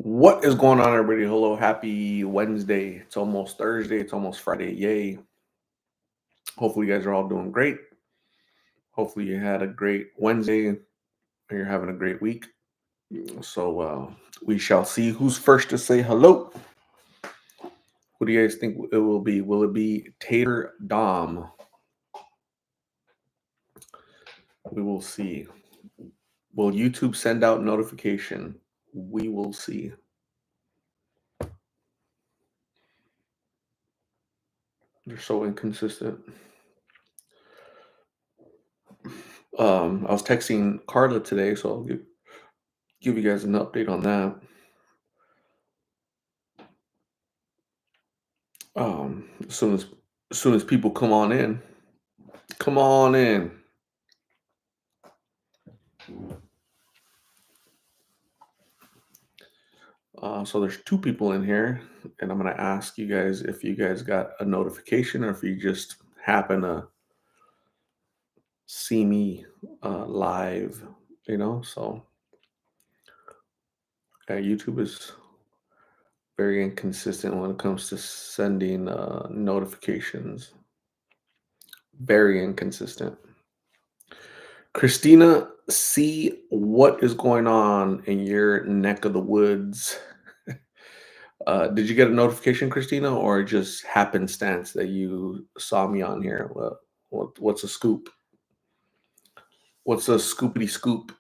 What is going on, everybody? Hello, happy Wednesday. It's almost Thursday. It's almost Friday. Yay. Hopefully, you guys are all doing great. Hopefully, you had a great Wednesday and you're having a great week. So, we shall see who's first to say hello. Who do you guys think it will be? Will it be Tater Dom? We will see. Will YouTube send out notification? We will see. They're so inconsistent. I was texting Carla today, so I'll give you guys an update on that. As soon as people come on in. So there's two people in here, and I'm gonna ask you guys if you guys got a notification or if you just happen to see me live. So YouTube is very inconsistent when it comes to sending notifications. Very inconsistent. Christina, see what is going on in your neck of the woods. Did you get a notification, Christina, or just happenstance that you saw me on here? What's a scoop? What's a scoopity scoop?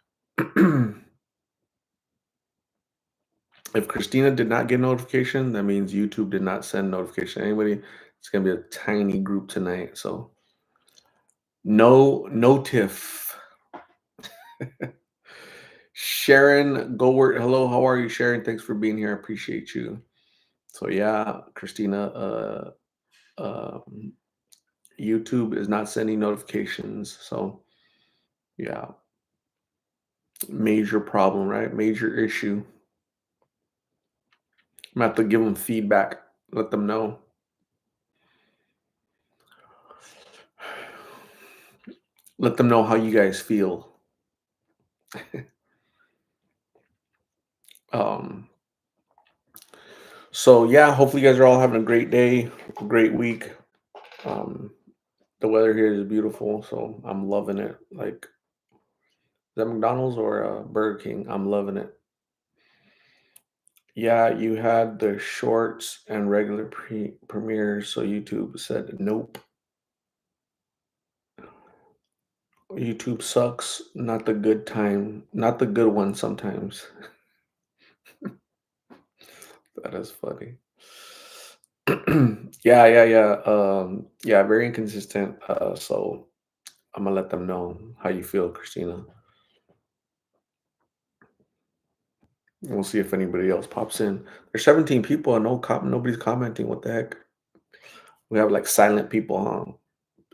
If Christina did not get notification, that means YouTube did not send notification to anybody. It's gonna be a tiny group tonight, so no tiff. Sharon Goldwert, hello, how are you, Sharon? Thanks for being here. I appreciate you. So yeah, Christina, um, YouTube is not sending notifications. So yeah, major problem, right? Major issue. I'm gonna have to give them feedback, let them know. Let them know how you guys feel. Um, so yeah, hopefully you guys are all having a great day, a great week. Um, the weather here is beautiful, so I'm loving it. Like, is that McDonald's or Burger King? I'm loving it. Yeah, you had the shorts and regular premieres, so YouTube said nope. YouTube sucks. Not the good time. Not the good one sometimes. That is funny. Yeah, very inconsistent. So I'm gonna let them know how you feel, Christina. We'll see if anybody else pops in. There's 17 people and nobody's commenting. What the heck? We have like silent people, huh?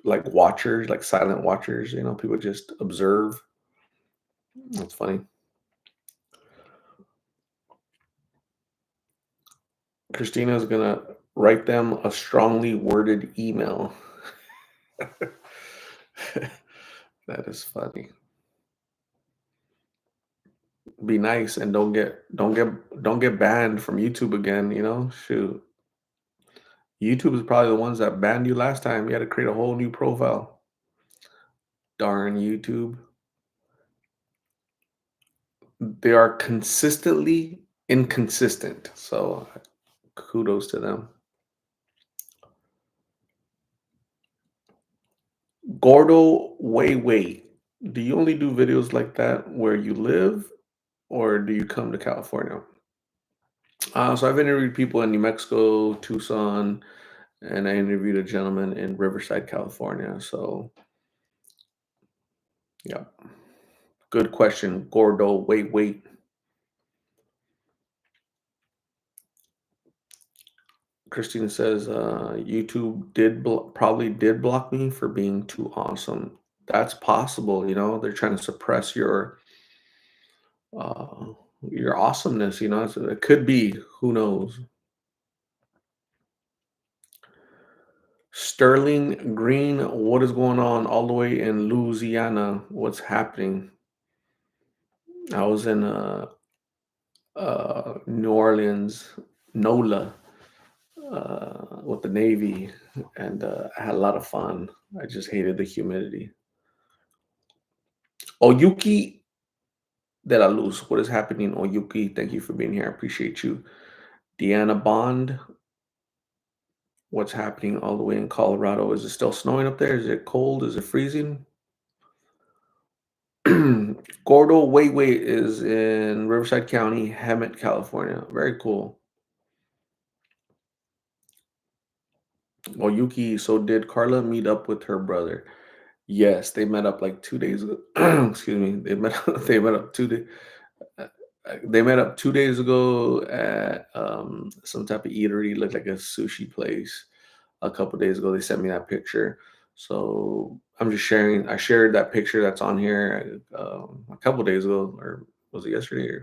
Like watchers, like silent watchers. People just observe. That's funny. Christina's gonna write them a strongly worded email. That is funny. Be nice and don't get banned from YouTube again, Shoot. YouTube is probably the ones that banned you last time. You had to create a whole new profile. Darn YouTube. They are consistently inconsistent. So kudos to them. Gordo, wait. Do you only do videos like that where you live or do you come to California? So I've interviewed people in New Mexico, Tucson, and I interviewed a gentleman in Riverside, California. So yeah, good question, Gordo. Wait. Christina says YouTube probably did block me for being too awesome. That's possible. They're trying to suppress uh, your awesomeness. So it could be. Who knows? Sterling Green, what is going on all the way in Louisiana? What's happening? I was in New Orleans, NOLA, with the Navy, and I had a lot of fun. I just hated the humidity. Oyuki de la Luz, what is happening, Oyuki? Thank you for being here. I appreciate you. Deanna Bond, what's happening all the way in Colorado? Is it still snowing up there? Is it cold? Is it freezing? Gordo Wayway is in Riverside County, Hemet, California. Very cool. Oyuki, so did Carla meet up with her brother? Yes, they met up like 2 days ago. Excuse me. They met up uh, they met up 2 days ago at some type of eatery, looked like a sushi place. A couple days ago, they sent me that picture. So I'm just sharing. I shared that picture that's on here a couple days ago, or was it yesterday?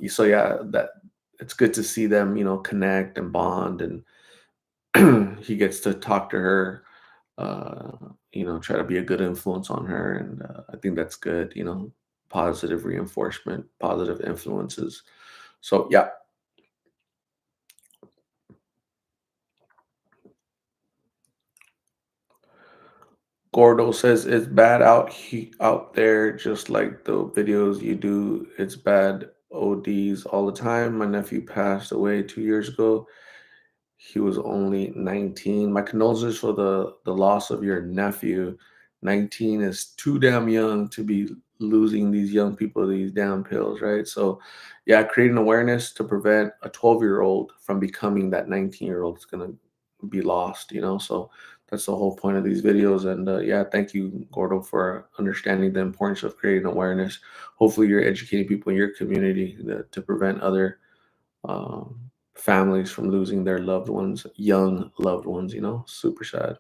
So yeah, that it's good to see them, connect and bond, and he gets to talk to her, uh, try to be a good influence on her, and I think that's good. Positive reinforcement, positive influences. So yeah, Gordo says it's bad out there, just like the videos you do. It's bad ODs all the time. My nephew passed away 2 years ago. He was only 19. My condolences for the loss of your nephew. 19 is too damn young to be losing these young people to these damn pills, right? So, yeah, creating awareness to prevent a 12-year-old from becoming that 19-year-old is going to be lost, So that's the whole point of these videos. And yeah, thank you, Gordo, for understanding the importance of creating awareness. Hopefully, you're educating people in your community to prevent other families from losing their loved ones, young loved ones, super sad.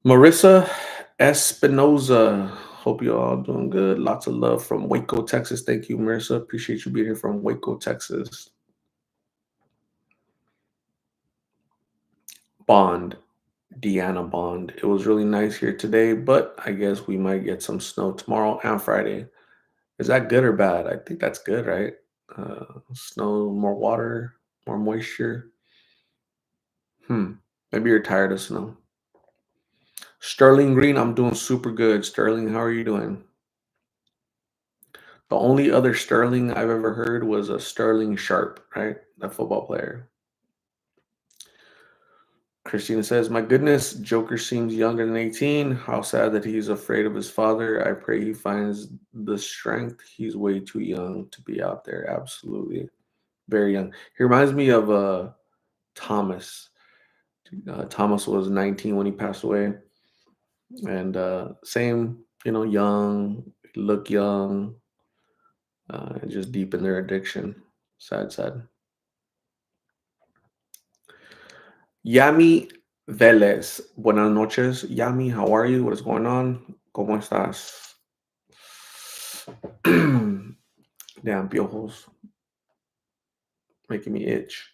Marissa Espinoza, hope you all doing good. Lots of love from Waco, Texas. Thank you, Marissa. Appreciate you being here from Waco, Texas. Bond, Deanna Bond. It was really nice here today, but I guess we might get some snow tomorrow and Friday. Is that good or bad? I think that's good, right? Snow, more water, more moisture. Maybe you're tired of snow. Sterling Green, I'm doing super good. Sterling, how are you doing? The only other Sterling I've ever heard was a Sterling Sharp, right? That football player. Christina says, my goodness, Joker seems younger than 18. How sad that he's afraid of his father. I pray he finds the strength. He's way too young to be out there. Absolutely. Very young. He reminds me of Thomas. Thomas was 19 when he passed away. And same, young, look young, just deep in their addiction. Sad, sad. Yami Vélez. Buenas noches. Yami, how are you? What is going on? ¿Cómo estás? Damn, piojos making me itch.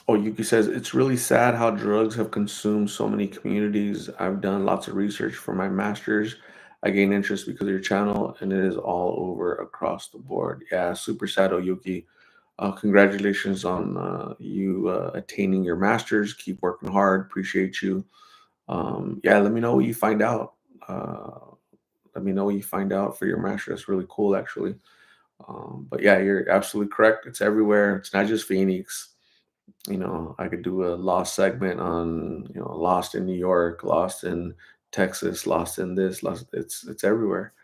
Oh, Yuki says, it's really sad how drugs have consumed so many communities. I've done lots of research for my master's. I gained interest because of your channel, and it is all over across the board. Yeah, super sad, Oyuki. Congratulations on you attaining your master's. Keep working hard. Appreciate you. Yeah, let me know what you find out. Uh, Let me know what you find out for your master's. That's really cool, actually. But yeah, you're absolutely correct. It's everywhere. It's not just Phoenix. I could do a lost segment on, lost in New York, lost in Texas, lost in this, lost. It's everywhere.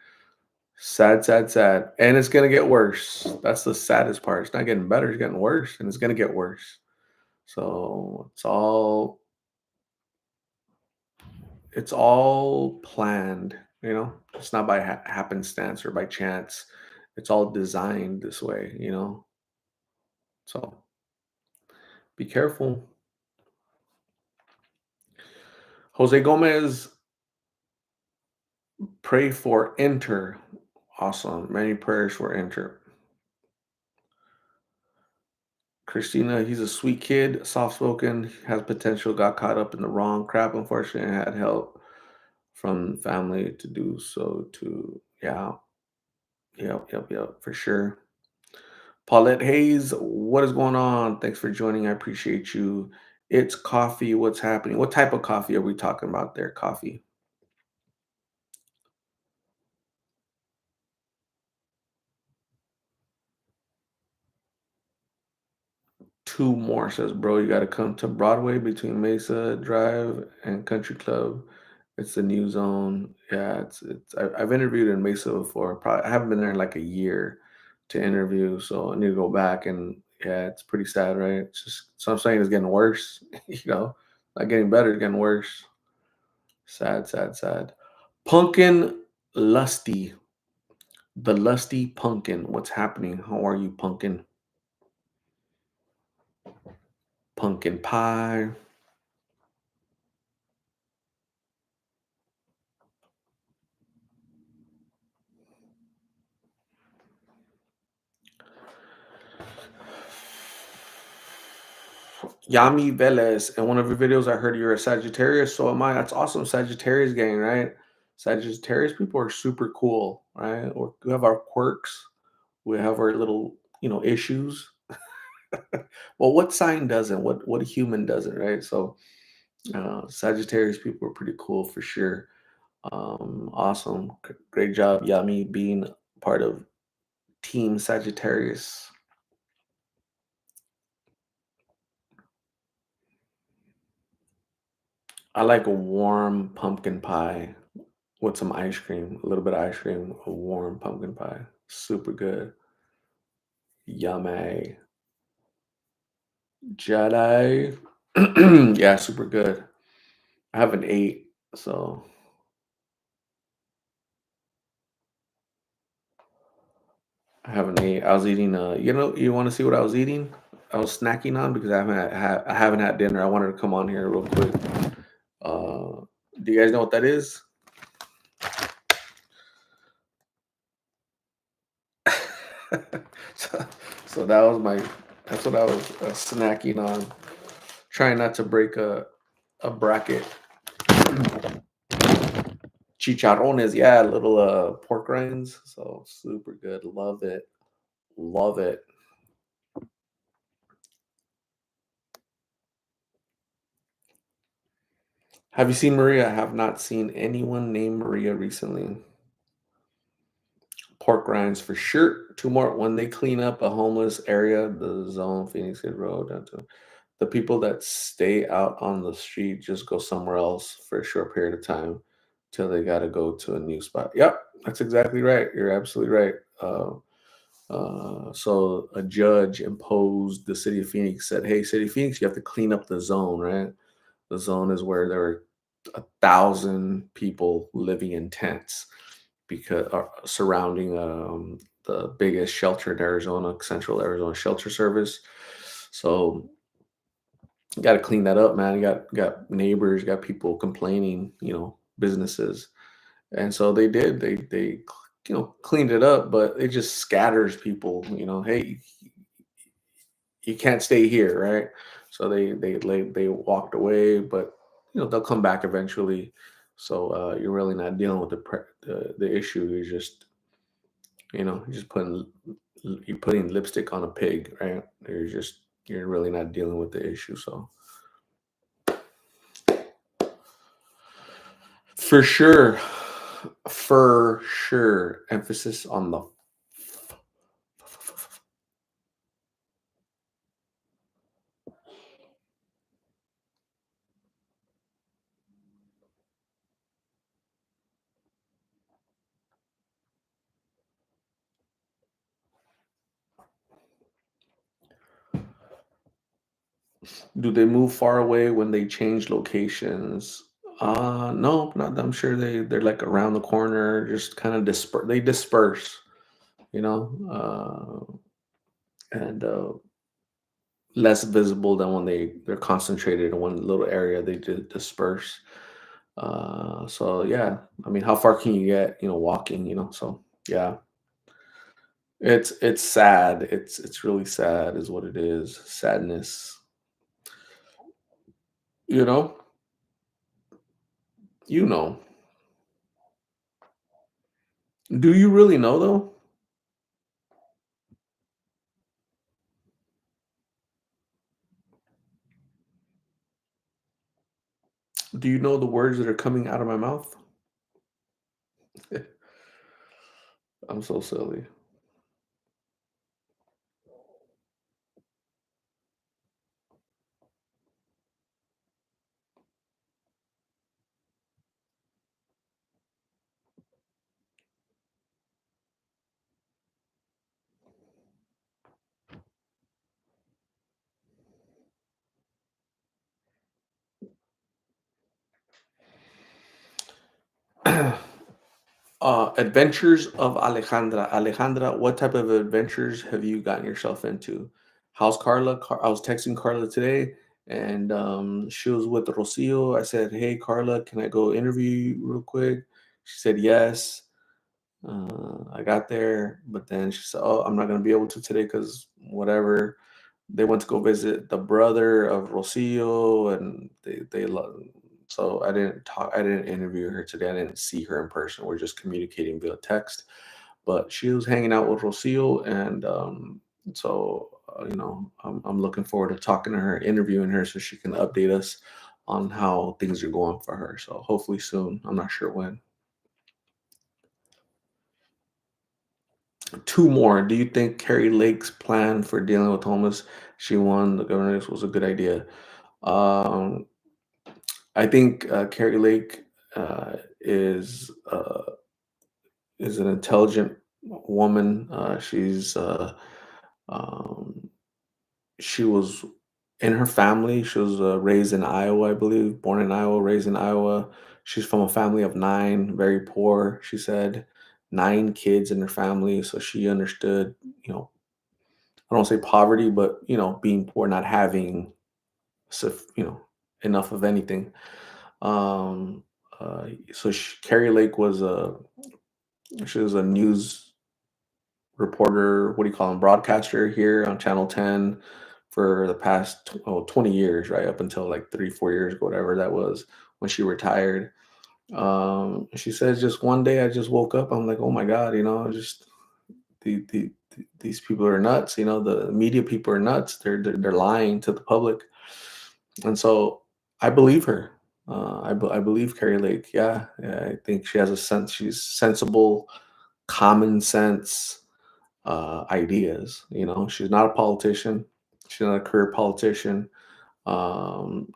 Sad, sad, sad. And it's gonna get worse. That's the saddest part. It's not getting better, it's getting worse, and it's gonna get worse. So it's all planned, It's not by happenstance or by chance. It's all. This way. So be careful. Jose Gomez, pray for enter. Awesome. Many prayers for enter. Christina, he's a sweet kid, soft spoken, has potential, got caught up in the wrong crap, unfortunately, and had help from family to do so too. Yeah, yep, for sure. Paulette Hayes, what is going on? Thanks for joining. I appreciate you. It's coffee. What's happening? What type of coffee are we talking about there? Coffee. Two more says, bro, you got to come to Broadway between Mesa Drive and Country Club. It's the new zone. Yeah, I've interviewed in Mesa before. Probably I haven't been there in like a year to interview, so I need to go back. And yeah, it's pretty sad, right? It's just so I'm saying it's getting worse. Not getting better, it's getting worse. Sad, sad, sad. Pumpkin Lusty, the Lusty Pumpkin. What's happening? How are you, Pumpkin? Pumpkin pie. Yami Velez, in one of your videos, I heard you're a Sagittarius. So am I. That's awesome. Sagittarius gang, right? Sagittarius people are super cool, right? We have our quirks, we have our little, issues. Well, what sign doesn't? What human doesn't, right? So Sagittarius people are pretty cool for sure. Awesome, great job, Yami, being part of Team Sagittarius. I like a warm pumpkin pie with some ice cream, a little bit of ice cream, a warm pumpkin pie. Super good. Yummy. Jedi. Yeah, super good. I haven't ate, so I haven't ate. I was eating. You want to see what I was eating? I was snacking on because I haven't had dinner. I wanted to come on here real quick. Do you guys know what that is? so, so that's what I was snacking on. Trying not to break a bracket. Chicharrones, yeah, little pork rinds. So super good. Love it. Love it. Have you seen Maria? I have not seen anyone named Maria recently. Pork rinds for sure. Two more. When they clean up a homeless area, the zone, Phoenix Kid Road, the people that stay out on the street just go somewhere else for a short period of time till they got to go to a new spot. Yep, that's exactly right. You're absolutely right. So a judge imposed the city of Phoenix said, "Hey, city of Phoenix, you have to clean up the zone, right? The zone is where there are 1,000 people living in tents because surrounding the biggest shelter in Arizona, Central Arizona Shelter Service. So you got to clean that up, man. You got neighbors, you got people complaining, businesses, and so they did. They cleaned it up, but it just scatters people. Hey, you can't stay here, right? So they walked away, but they'll come back eventually. So you're really not dealing with the issue. You're just putting lipstick on a pig, right? You're really not dealing with the issue. So for sure, for sure, emphasis on the. Do they move far away when they change locations? No, not. I'm sure they're like around the corner, just kind of disperse. They disperse, you know, and less visible than when they're concentrated in one little area. They disperse. So yeah, I mean, how far can you get? Walking. So yeah. It's sad. It's really sad is what it is. Sadness. You know? You know. Do you really know though? Do you know the words that are coming out of my mouth? I'm so silly. Adventures of Alejandra. Alejandra, what type of adventures have you gotten yourself into? How's Carla? I was texting Carla today, and she was with Rocio. I said, "Hey, Carla, can I go interview you real quick?" She said yes. I got there, but then she said, "Oh, I'm not gonna be able to today because whatever." They went to go visit the brother of Rocio, and they love. So I didn't talk. I didn't interview her today. I didn't see her in person. We're just communicating via text. But she was hanging out with Rocio, and I'm looking forward to talking to her, interviewing her, so she can update us on how things are going for her. So hopefully soon. I'm not sure when. Two more. Do you think Carrie Lake's plan for dealing with homeless, she won the governors, was a good idea? Um, I think Carrie Lake is an intelligent woman. Um, she was in her family. She was raised in Iowa, I believe, born in Iowa, raised in Iowa. She's from a family of nine, very poor. She said nine kids in her family, so she understood, you know, I don't say poverty, but being poor, not having, enough of anything. Um, Carrie Lake was she was a news reporter. What do you call them? Broadcaster here on Channel 10 for the past 20 years, right up until like 3 4 years ago, whatever that was when she retired. She says just one day I just woke up. I'm like, oh my god, just these people are nuts. The media people are nuts. They're lying to the public, and so I believe her. I believe Carrie Lake. Yeah, yeah, I think she has a sense. She's sensible, common sense ideas. She's not a politician. She's not a career politician. Here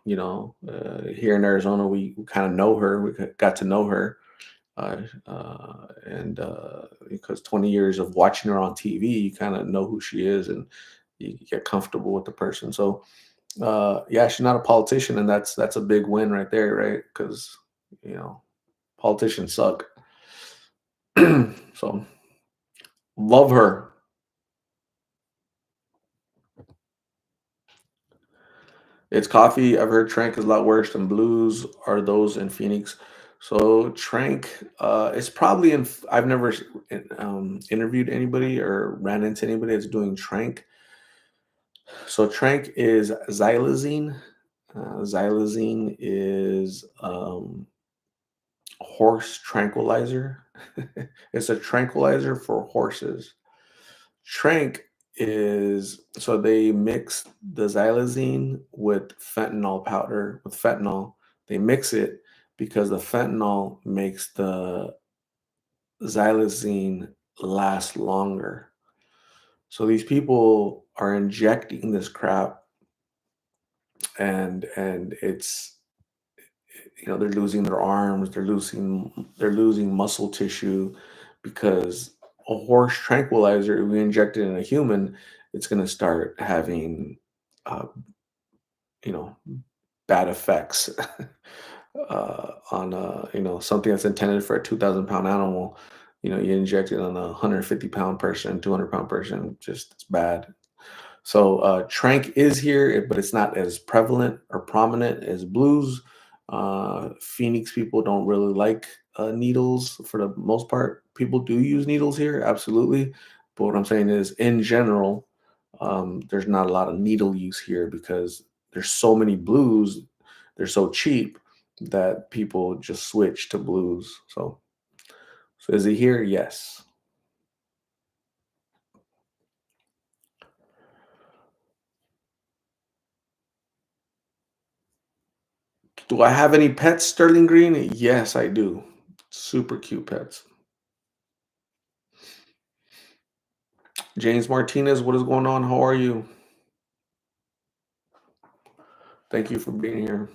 in Arizona, we kind of know her. We got to know her, and because 20 years of watching her on TV, you kind of know who she is, and you get comfortable with the person. So yeah, she's not a politician, and that's a big win right there, right? Because you know politicians suck. So love her. It's coffee. I've heard Trank is a lot worse than blues. Are those in Phoenix? So Trank is probably in. I've never interviewed anybody or ran into anybody that's doing Trank. So Trank is xylazine. Xylazine is horse tranquilizer. It's a tranquilizer for horses. Trank is so they mix the xylazine with fentanyl powder with fentanyl. They mix it because the fentanyl makes the xylazine last longer. So these people are injecting this crap, and it's they're losing their arms, they're losing muscle tissue because a horse tranquilizer, if we inject it in a human, it's going to start having uh, you know bad effects on something that's intended for a 2,000 pound animal. You inject it on a 150-pound person, 200-pound person, just it's bad. So Trank is here, but it's not as prevalent or prominent as blues. Phoenix people don't really like needles for the most part. People do use needles here, absolutely, But what I'm saying is, in general, there's not a lot of needle use here because there's so many blues. They're so cheap that people just switch to blues. So is it here? Yes. Do I have any pets, Sterling Green? Yes, I do. Super cute pets. James Martinez, what is going on? How are you? Thank you for being here.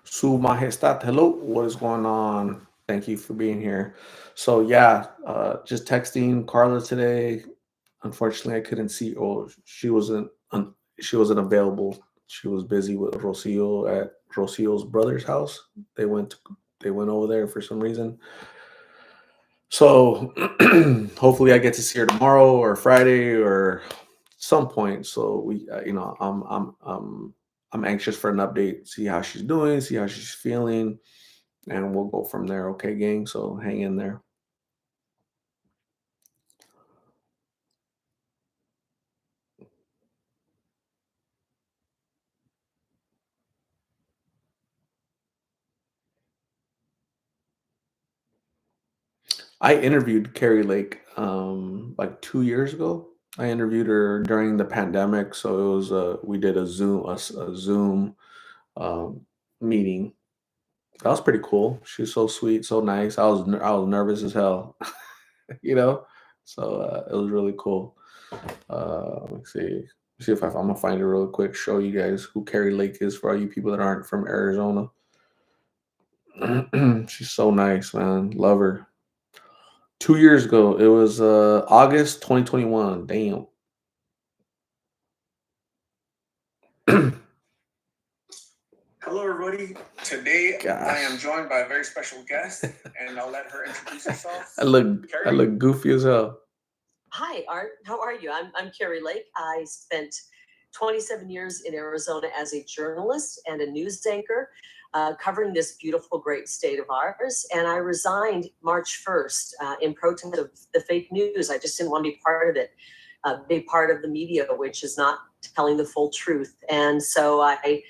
Su Majestad, hello. What is going on? Thank you for being here. So yeah, just texting Carla today. Unfortunately, I couldn't see. Oh, she wasn't available. She was busy with Rocio at Rocio's brother's house. They went. They went over there for some reason. So hopefully, I get to see her tomorrow or Friday or some point. So I'm anxious for an update. See how she's doing. See how she's feeling, and we'll go from there. Okay, gang. So hang in there. I interviewed Carrie Lake like 2 years ago. I interviewed her during the pandemic, so it was we did a Zoom um, meeting. That was pretty cool. She's so sweet, so nice. I was nervous as hell, you know. So it was really cool. Let's see. See if I'm gonna find it real quick. Show you guys who Carrie Lake is for all you people that aren't from Arizona. She's so nice, man. Love her. 2 years ago. It was August 2021. Damn. Hello, everybody. Today I am joined by a very special guest, and I'll let her introduce herself. I look goofy as hell. Hi, Art. How are you? I'm Carrie Lake. I spent 27 years in Arizona as a journalist and a news anchor, covering this beautiful, great state of ours. And I resigned March 1st in protest of the fake news. I just didn't want to be part of it, be part of the media, which is not telling the full truth. And so I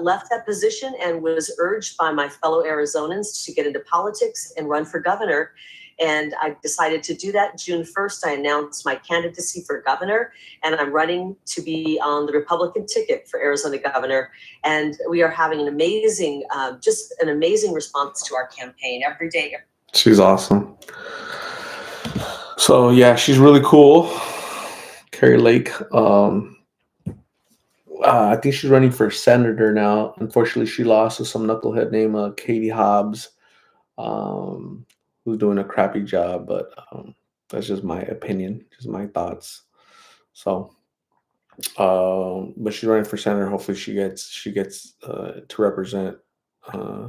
left that position and was urged by my fellow Arizonans to get into politics and run for governor. And I decided to do that. June 1st, I announced my candidacy for governor, and I'm running to be on the Republican ticket for Arizona governor. And we are having an amazing, just an amazing response to our campaign every day. She's awesome. So yeah, she's really cool. Carrie Lake. I think she's running for senator now. Unfortunately, she lost to some knucklehead named Katie Hobbs, um, who's doing a crappy job. But that's just my opinion, just my thoughts. So, but she's running for senator. Hopefully, she gets to represent uh,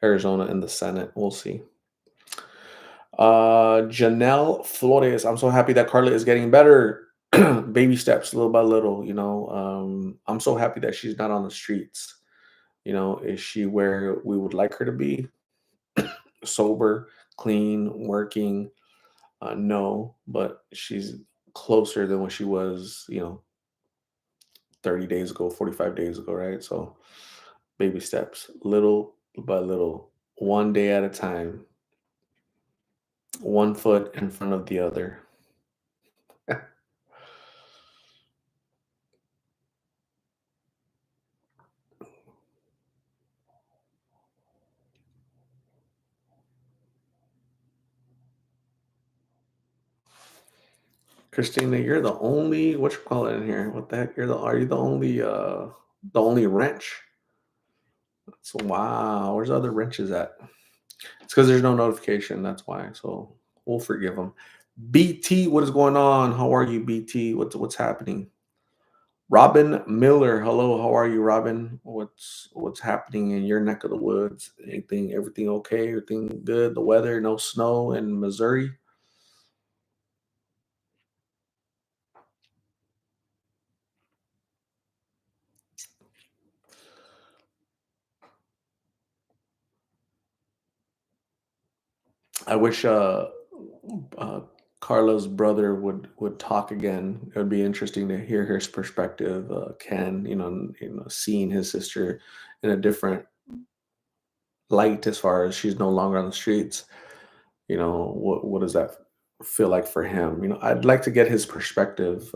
Arizona in the Senate. We'll see. Janelle Flores. I'm so happy that Carla is getting better. Baby steps, little by little. I'm so happy that she's not on the streets. Is she where we would like her to be? Sober, clean, working? No, but she's closer than what she was, 30 days ago, 45 days ago, right? So baby steps, little by little, one day at a time, one foot in front of the other. Christina, you're the only what you call it in here? What the heck? Are you the only wrench? So wow, where's the other wrenches at? It's because there's no notification. That's why. So we'll forgive them. BT, what is going on? How are you, BT? What's happening? Robin Miller, hello. How are you, Robin? What's happening in your neck of the woods? Everything okay? Everything good? The weather, no snow in Missouri. I wish uh, Carla's brother would talk again. It would be interesting to hear his perspective. Ken, seeing his sister in a different light as far as she's no longer on the streets. What does that feel like for him? I'd like to get his perspective.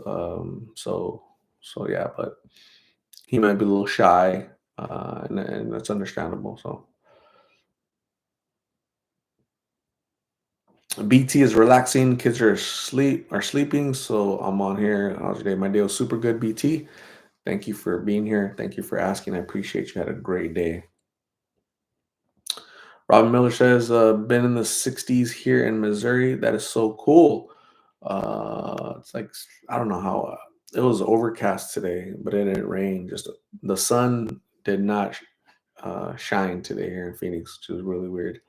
So yeah, but he might be a little shy, and that's understandable. So BT is relaxing. Kids are sleeping. So I'm on here. How's your day? My day was super good, BT. Thank you for being here. Thank you for asking. I appreciate you. Had a great day. Robin Miller says, been in the 60s here in Missouri. That is so cool. It's like, I don't know how, it was overcast today, but it didn't rain. Just the sun did not shine today here in Phoenix, which is really weird.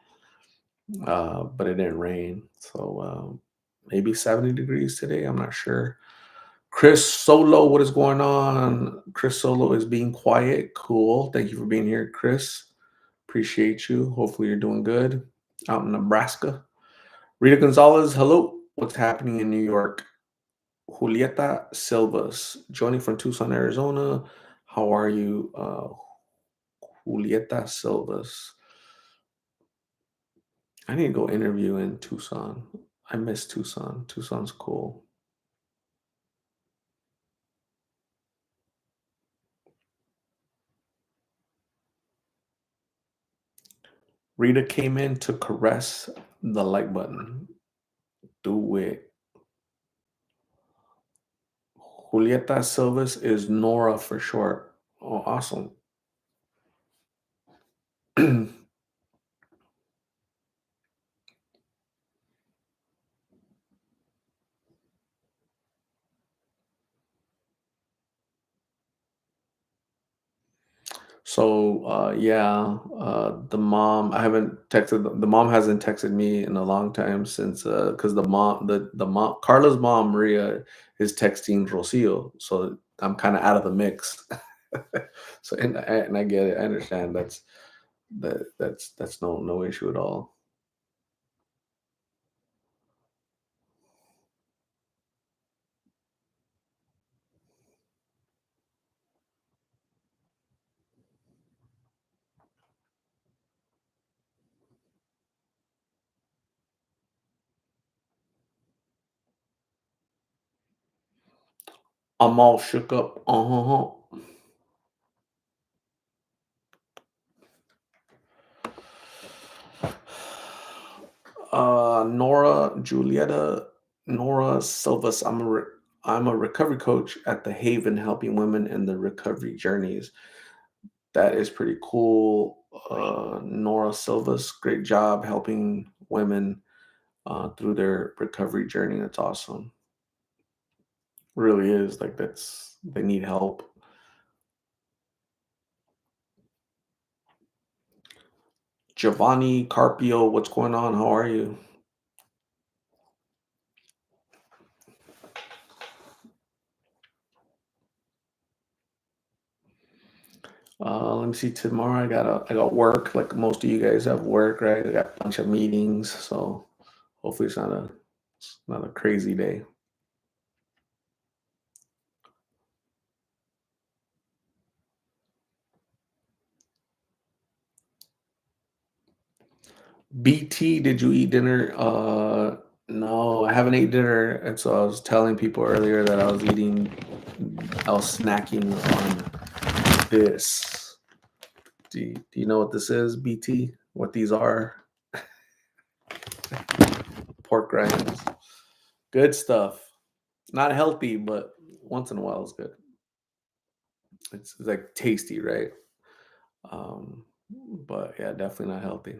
But it didn't rain. So maybe 70 degrees today. I'm not sure. Chris Solo, what is going on? Chris Solo is being quiet. Cool. Thank you for being here, Chris. Appreciate you. Hopefully you're doing good out in Nebraska. Rita Gonzalez, hello. What's happening in New York? Julieta Silvas, joining from Tucson, Arizona. How are you, Julieta Silvas? I need to go interview in Tucson. I miss Tucson. Tucson's cool. Rita came in to caress the like button. Do it. Julieta Silvas is Nora for short. Oh, awesome. So yeah, the mom. I haven't texted. The mom hasn't texted me in a long time since because the mom Carla's mom Maria is texting Rocio. So I'm kind of out of the mix. So and I get it. I understand. That's no issue at all. I'm all shook up. Nora Silvas. I'm a recovery coach at the Haven, helping women in the recovery journeys. That is pretty cool. Nora Silvas, great job helping women through their recovery journey. That's awesome. Really is like they need help. Giovanni Carpio, what's going on? How are you? Let me see. Tomorrow I got work. Like most of you guys have work, right? I got a bunch of meetings, so hopefully it's not a crazy day. BT, did you eat dinner? No, I haven't eaten dinner, and so I was telling people earlier that I was snacking on this. Do you know what this is, BT? What these are? Pork rinds. Good stuff. Not healthy, but once in a while is good. It's like tasty, right? Um, but yeah, definitely not healthy.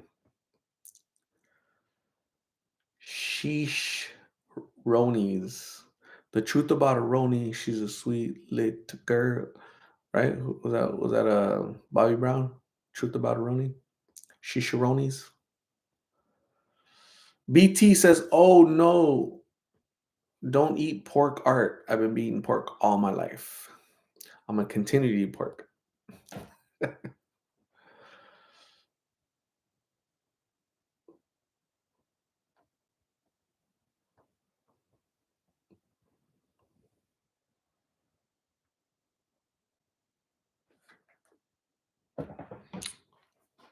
Sheesh Ronies. The truth about a Roni, she's a sweet lit girl, right? Was that Bobby Brown? Truth about a Roni? Shisharonis. BT says, "Oh no, don't eat pork art. I've been eating pork all my life. I'm gonna continue to eat pork."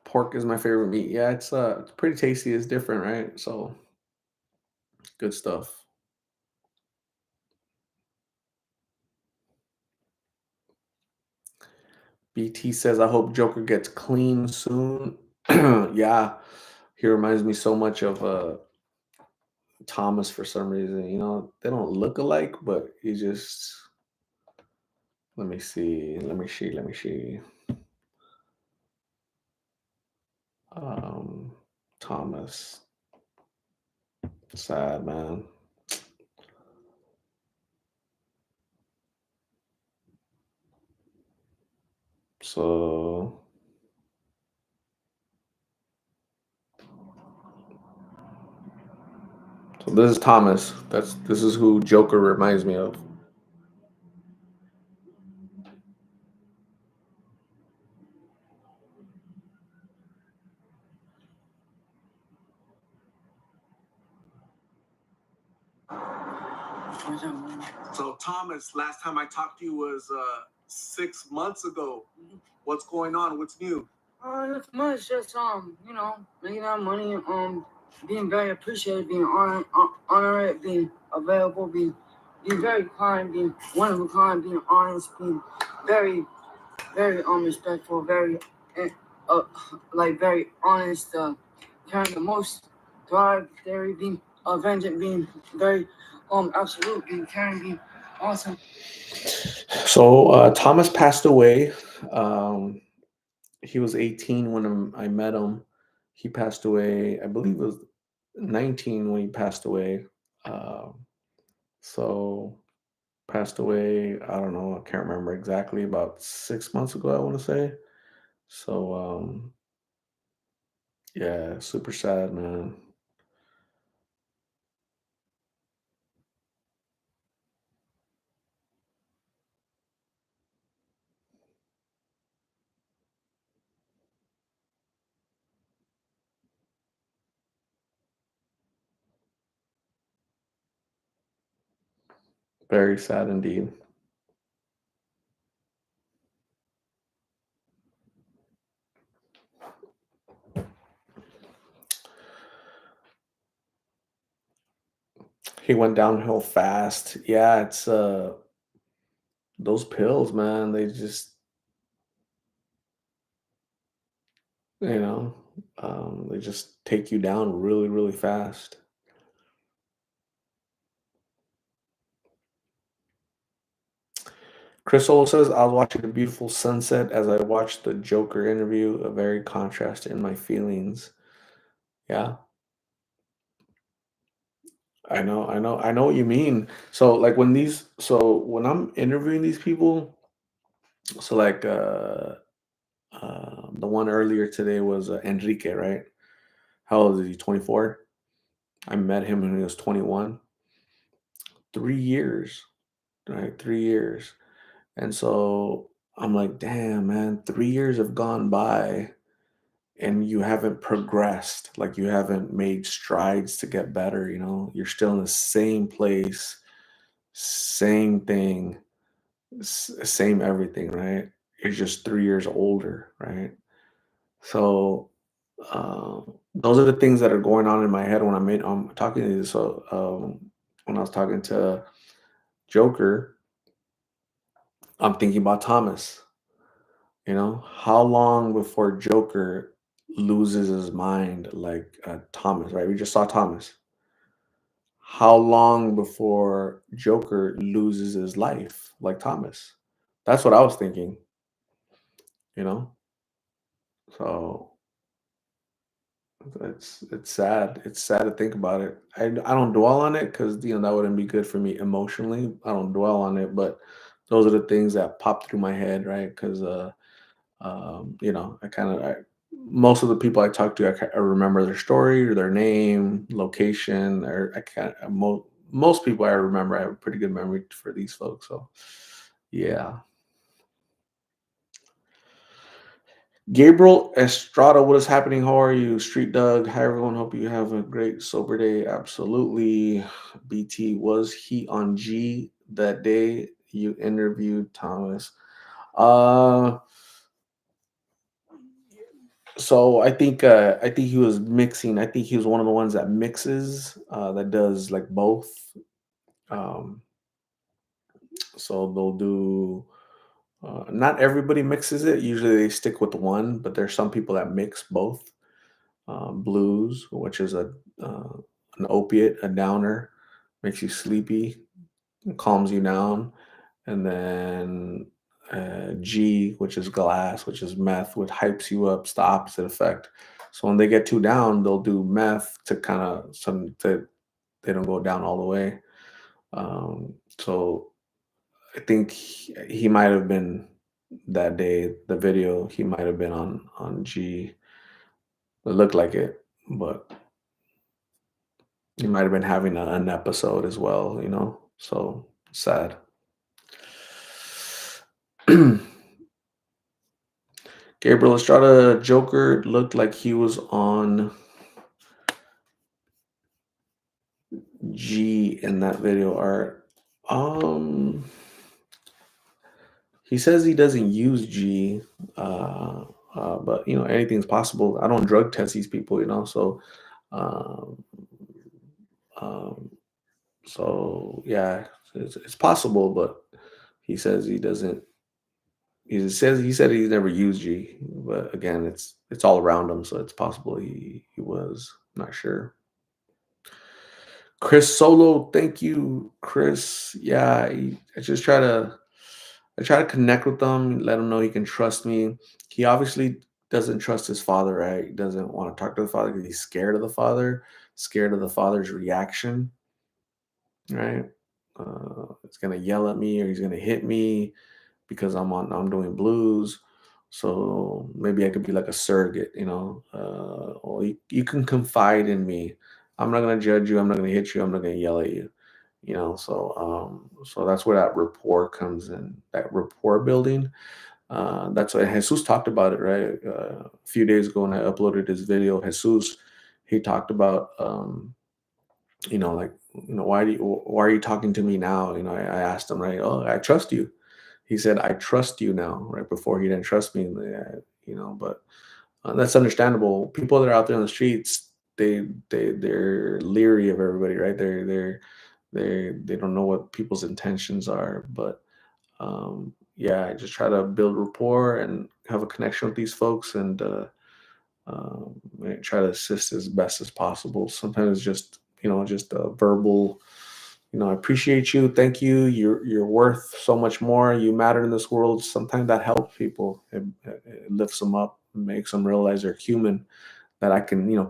Pork is my favorite meat. Yeah, it's pretty tasty. It's different, right? So good stuff. BT says, "I hope Joker gets clean soon." Yeah, he reminds me so much of Thomas for some reason. They don't look alike, but he just. Let me see. Let me see. Let me see. Um, Thomas. Sad man. So, so this is Thomas. This is who Joker reminds me of. So Thomas, last time I talked to you was 6 months ago. What's going on? What's new? Not much. Just making that money. Being very appreciated, being honored, being available, being very kind, being one of a kind, being honest, being very, very respectful, very, eh, uh, like very honest, carrying the most drive, theory, being vengeant, being very, absolute, being caring, being awesome. So Thomas passed away. Um, he was 18 when I met him. He passed away. I believe it was 19 when he passed away. So passed away. I don't know. I can't remember exactly. About 6 months ago, I want to say. So yeah, super sad, man. Very sad indeed. He went downhill fast. Yeah, it's those pills, man. They just you know they just take you down really, really fast. Chris Ole says, "I was watching a beautiful sunset as I watched the Joker interview. A very contrast in my feelings." Yeah, I know what you mean. So like when I'm interviewing these people, so like the one earlier today was Enrique, right? How old is he? 24. I met him when he was 21. 3 years, right? 3 years. And so I'm like, damn, man, 3 years have gone by and you haven't progressed. Like you haven't made strides to get better. You're still in the same place, same thing, same everything, right? You're just 3 years older, right? So those are the things that are going on in my head when I'm talking to you. So when I was talking to Joker, I'm thinking about Thomas. How long before Joker loses his mind like Thomas, right? We just saw Thomas. how long before Joker loses his life, like Thomas? That's what I was thinking, you know? So it's sad. It's sad to think about it. I don't dwell on it because that wouldn't be good for me emotionally. I don't dwell on it, but those are the things that pop through my head, right? Because I kind of most of the people I talk to, I remember their story or their name, location, or I can't. Most people I remember, I have a pretty good memory for these folks. So, yeah. Gabriel Estrada, what is happening? How are you? Street Doug, hi everyone. Hope you have a great sober day. Absolutely. BT, was he on G that day you interviewed Thomas? Uh so I think he was mixing. I think he was one of the ones that mixes, that does like both. Um so they'll do not everybody mixes it. Usually they stick with one, but there's some people that mix both. Blues, which is uh, an opiate, a downer, makes you sleepy, calms you down, and then G, which is glass, which is meth, which hypes you up. It's the opposite effect. So when they get too down, they'll do meth to kind of some to they don't go down all the way. So I think he might have been that day. The video he might have been on G. It looked like it, but he might have been having an episode as well, So sad. Gabriel Estrada Joker looked like he was on G in that video art. Um, he says he doesn't use G, uh, but anything's possible. I don't drug test these people, so um, um, yeah, it's possible, but he says he doesn't. He said he's never used G, but again, it's all around him, so it's possible he was. Not sure. Chris Solo, thank you, Chris. Yeah, I try to connect with him, let him know he can trust me. He obviously doesn't trust his father, right? He doesn't want to talk to the father because he's scared of the father, scared of the father's reaction, right? He's gonna yell at me or he's gonna hit me because I'm doing blues. So maybe I could be like a surrogate, or you can confide in me. I'm not gonna judge you. I'm not gonna hit you. I'm not gonna yell at you. So that's where that rapport comes in. That rapport building. That's why Jesus talked about it, right? A few days ago when I uploaded his video, Jesus, he talked about, like, why are you talking to me now? I asked him, right? Oh, I trust you. He said, I trust you now, right? Before he didn't trust me, but that's understandable. People that are out there on the streets, they're leery of everybody, right? They don't know what people's intentions are, but yeah, I just try to build rapport and have a connection with these folks, and I try to assist as best as possible. Sometimes just a verbal, I appreciate you, thank you, you're worth so much more, you matter in this world. Sometimes that helps people. It lifts them up, makes them realize they're human. That I can,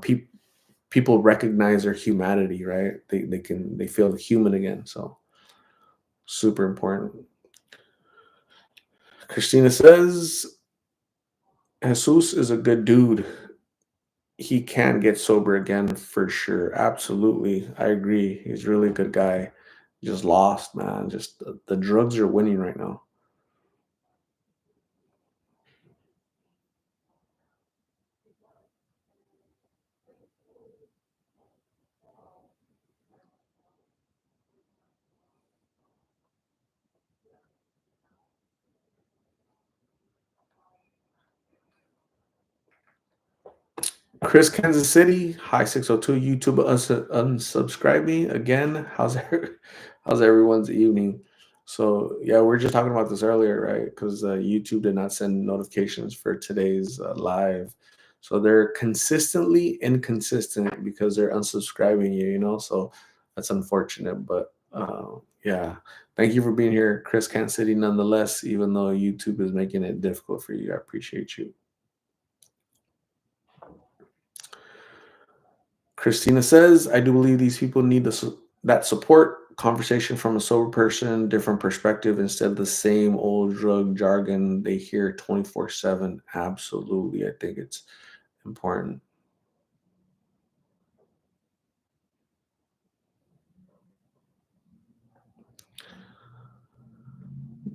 people recognize their humanity, right? They feel human again. So super important. Christina says Jesus is a good dude. He can get sober again for sure. Absolutely. I agree. He's really a good guy. Just lost, man. Just the drugs are winning right now. Chris Kansas City, hi 602 YouTube unsubscribe me again. How's everyone's evening? So yeah, we are just talking about this earlier, right? Because YouTube did not send notifications for today's live, so they're consistently inconsistent because they're unsubscribing you. So that's unfortunate, but yeah. Thank you for being here, Chris Kansas City. Nonetheless, even though YouTube is making it difficult for you, I appreciate you. Christina says, I do believe these people need that support conversation from a sober person, different perspective instead of the same old drug jargon they hear 24/7. Absolutely. I think it's important.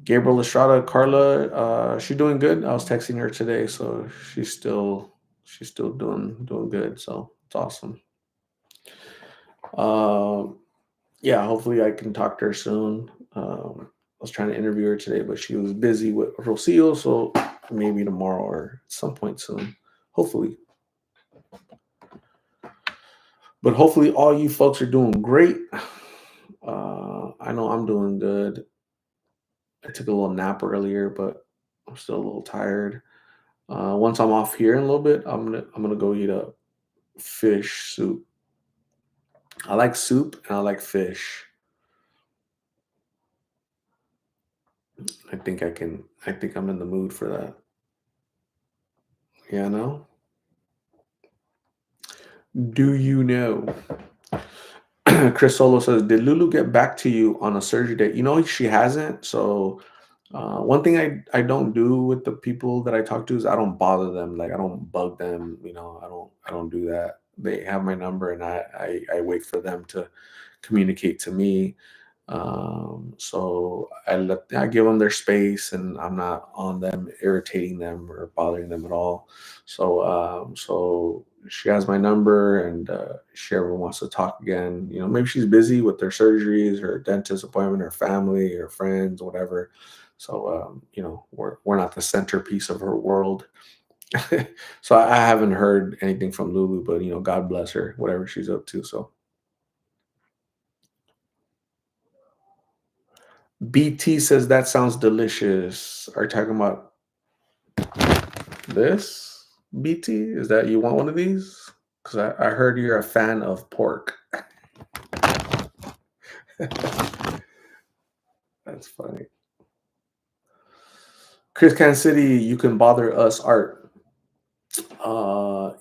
Gabriel Estrada, Carla, she's doing good. I was texting her today, so she's still doing good. So it's awesome. Yeah, hopefully I can talk to her soon. I was trying to interview her today, but she was busy with Rocio, so maybe tomorrow or at some point soon. Hopefully. But hopefully all you folks are doing great. I know I'm doing good. I took a little nap earlier, but I'm still a little tired. Once I'm off here in a little bit, I'm gonna go eat a fish soup. I like soup and I like fish. I think I'm in the mood for that. Yeah, no? Do you know? Chris Solo says, "Did Lulu get back to you on a surgery date?" She hasn't. So, one thing I don't do with the people that I talk to is I don't bother them. Like I don't bug them. I don't do that. They have my number, and I wait for them to communicate to me. So I give them their space, and I'm not on them, irritating them or bothering them at all. So she has my number, and she ever wants to talk again, maybe she's busy with their surgeries or dentist appointment or family or friends, whatever. So we're not the centerpiece of her world. So I haven't heard anything from Lulu, but God bless her, whatever she's up to. So BT says that sounds delicious. Are you talking about this? BT? Is that you want one of these? Because I heard you're a fan of pork. That's funny. Chris Kansas City, you can bother us art.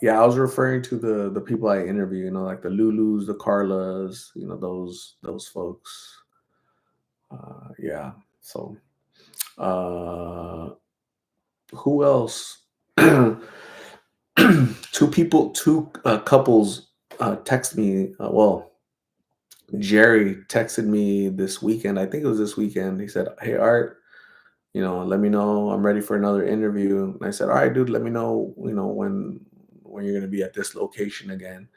Yeah, I was referring to the people I interview, like the Lulus, the Carlas, those folks. Yeah. So who else? Two couples text me. Well, Jerry texted me this weekend. I think it was this weekend. He said, "Hey Art, let me know. I'm ready for another interview." And I said, "All right, dude. Let me know. When you're gonna be at this location again."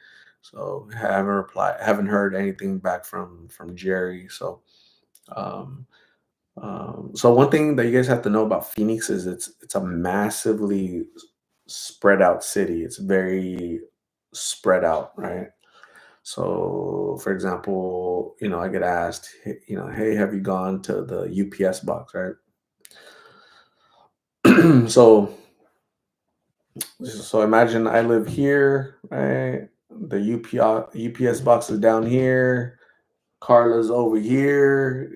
So I haven't replied. Haven't heard anything back from Jerry. Um, so one thing that you guys have to know about Phoenix is it's a massively spread out city. It's very spread out, right? So, for example, I get asked, hey, have you gone to the UPS box, right? so, so imagine I live here, right? The UPS box is down here. Carla's over here,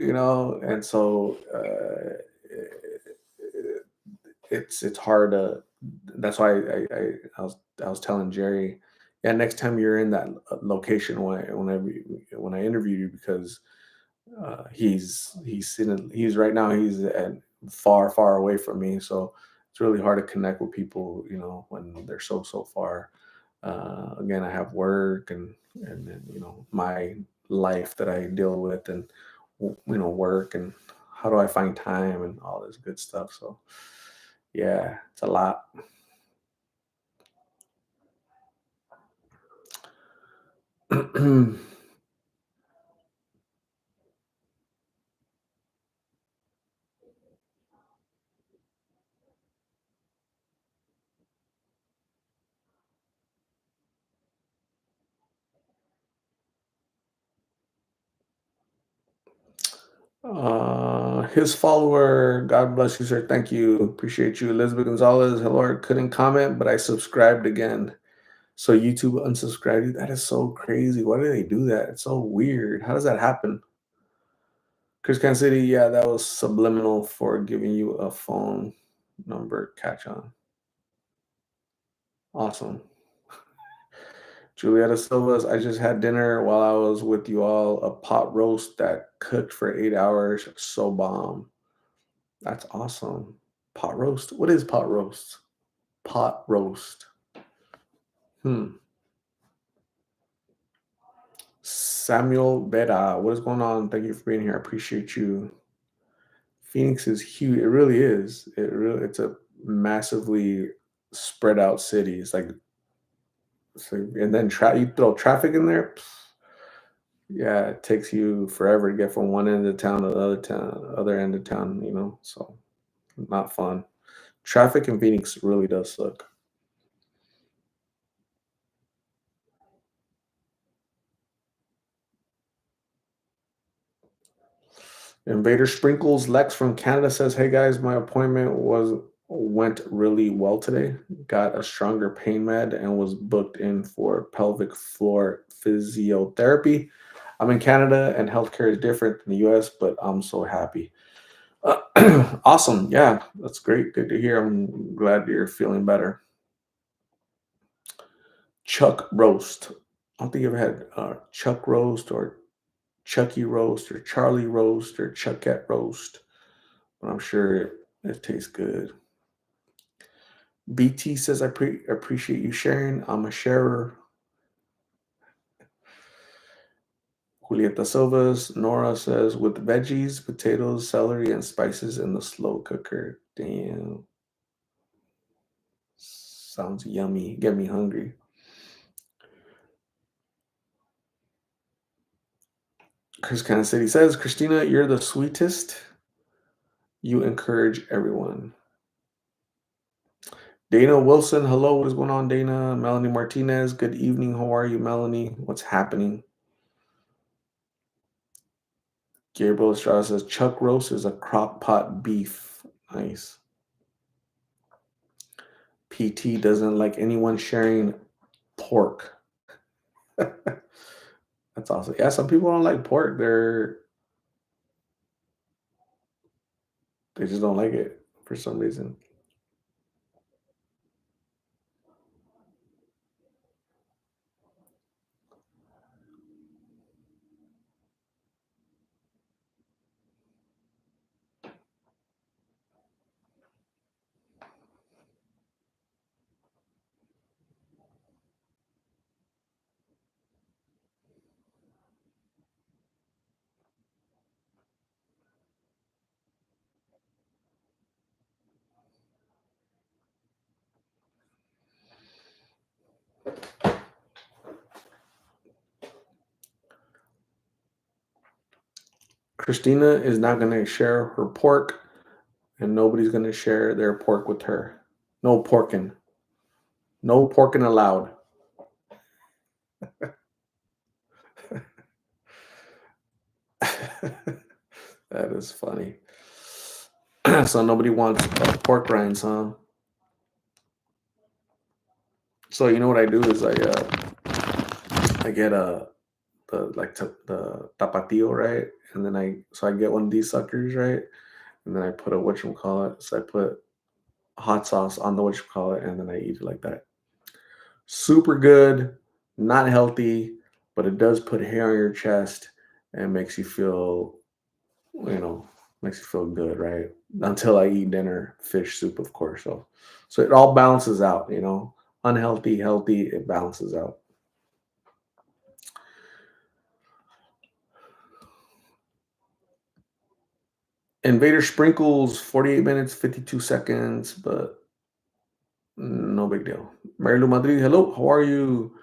and so it's hard to. That's why I was telling Jerry, yeah, next time you're in that location when I interview you, because he's right now he's at far away from me, so it's really hard to connect with people, when they're so far. Again, I have work and then my life that I deal with, and work, and how do I find time and all this good stuff. So yeah, it's a lot. His follower, God bless you, sir. Thank you. Appreciate you. Elizabeth Gonzalez, hello. I couldn't comment, but I subscribed again. So YouTube unsubscribed you? That is so crazy. Why do they do that? It's so weird. How does that happen? Chris Kansas City, yeah, that was subliminal for giving you a phone number catch on. Awesome. Julieta Silvas, I just had dinner while I was with you all. A pot roast that cooked for 8 hours. So bomb. That's awesome. Pot roast? What is pot roast? Pot roast. Samuel Vera, what is going on? Thank you for being here. I appreciate you. Phoenix is huge. It really is. It's a massively spread out city. It's like, and then you throw traffic in there. Yeah, it takes you forever to get from one end of town to the other end of town. So not fun. Traffic in Phoenix really does suck. Invader Sprinkles Lex from Canada says, "Hey guys, my appointment went really well today. Got a stronger pain med and was booked in for pelvic floor physiotherapy. I'm in Canada and healthcare is different than the US, but I'm so happy." Awesome. Yeah, that's great. Good to hear. I'm glad you're feeling better. Chuck Roast. I don't think you ever had Chuck Roast or Chucky Roast or Charlie Roast or Chuckette Roast, but I'm sure it tastes good. BT says, I appreciate you sharing. I'm a sharer. Julieta Silvas. Nora says, with veggies, potatoes, celery, and spices in the slow cooker. Damn. Sounds yummy. Get me hungry. Chris Kansas City says, Christina, you're the sweetest. You encourage everyone. Dana Wilson, hello. What is going on, Dana? Melanie Martinez, good evening. How are you, Melanie? What's happening? Gabriel Estrada says, Chuck roast is a crock pot beef. Nice. PT doesn't like anyone sharing pork. That's awesome. Yeah, some people don't like pork. They just don't like it for some reason. Christina is not going to share her pork, and nobody's going to share their pork with her. No porking. No porking allowed. That is funny. So nobody wants pork rinds, huh? So you know what I do is I get the tapatio, right? And then I get one of these suckers, right? And then I put a whatchamacallit. So I put hot sauce on the whatchamacallit, and then I eat it like that. Super good, not healthy, but it does put hair on your chest and makes you feel, makes you feel good, right? Until I eat dinner, fish soup, of course. So it all balances out, unhealthy, healthy, it balances out. Invader Sprinkles, 48 minutes, 52 seconds, but no big deal. Marilu Madrid, hello, how are you?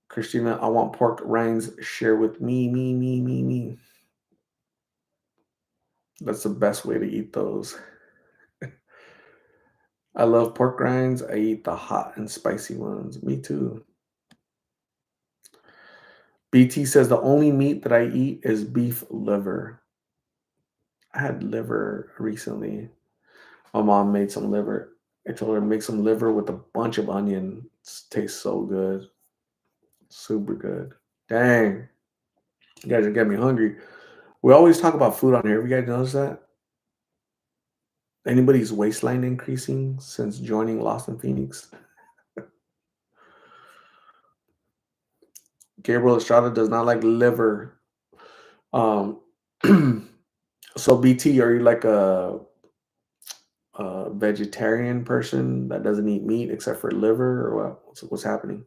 Christina, I want pork rinds. Share with me. That's the best way to eat those. I love pork rinds. I eat the hot and spicy ones. Me too. BT says the only meat that I eat is beef liver. I had liver recently. My mom made some liver. I told her to make some liver with a bunch of onion. Tastes so good. Super good. Dang. You guys are getting me hungry. We always talk about food on here. Have you guys noticed that? Anybody's waistline increasing since joining Lost in Phoenix? Gabriel Estrada does not like liver. Um, so BT, are you like a vegetarian person that doesn't eat meat except for liver, or what? What's happening?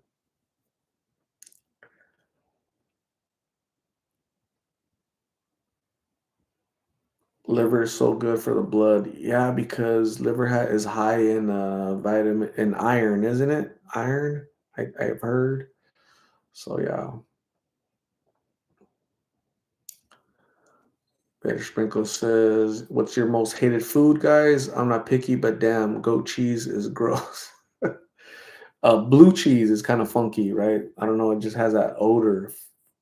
Liver is so good for the blood. Yeah, because is high in vitamin in iron, isn't it? Iron, I've heard. So yeah. Better Sprinkle says, "What's your most hated food, guys? I'm not picky, but damn, goat cheese is gross." Blue cheese is kind of funky, right? I don't know. It just has that odor.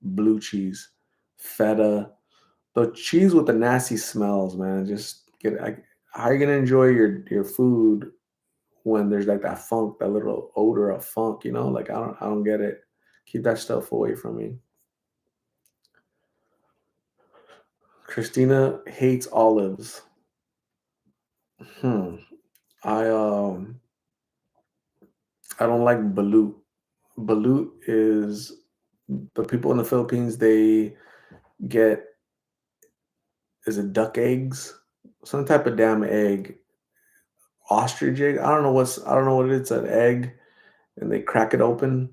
Blue cheese, feta, the cheese with the nasty smells, man. Just get. How are you gonna enjoy your food when there's like that funk, that little odor of funk? You know, like I don't get it. Keep that stuff away from me. Christina hates olives. Hmm. I um I don't like balut. Balut is the people in the Philippines. They get is it duck eggs, some type of damn egg, ostrich egg. I don't know what it is. It's an egg, and they crack it open,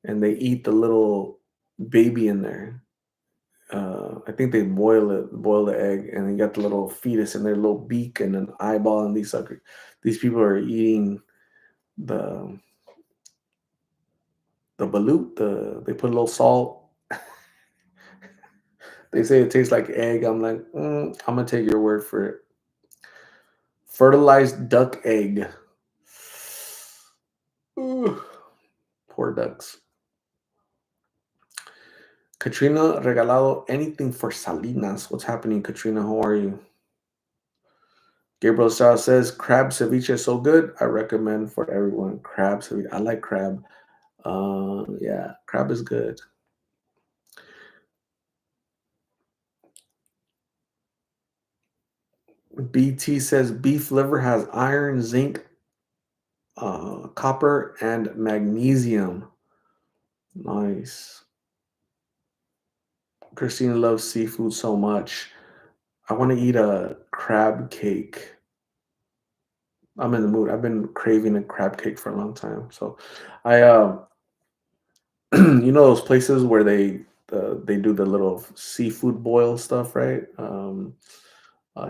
and they eat the little baby in there. I think they boil the egg, and you got the little fetus in their little beak and an eyeball, and these people are eating the balut. They put a little salt. They say it tastes like egg. I'm like, I'm gonna take your word for it. Fertilized duck egg. Ooh, poor ducks. Katrina regalado anything for Salinas. What's happening, Katrina? How are you? Gabriel Estrada says crab ceviche is so good. I recommend for everyone crab ceviche. I like crab. Yeah, crab is good. BT says beef liver has iron, zinc, copper, and magnesium. Nice. Christina loves seafood so much. I want to eat a crab cake. I'm in the mood. I've been craving a crab cake for a long time. So, I you know those places where they do the little seafood boil stuff, right?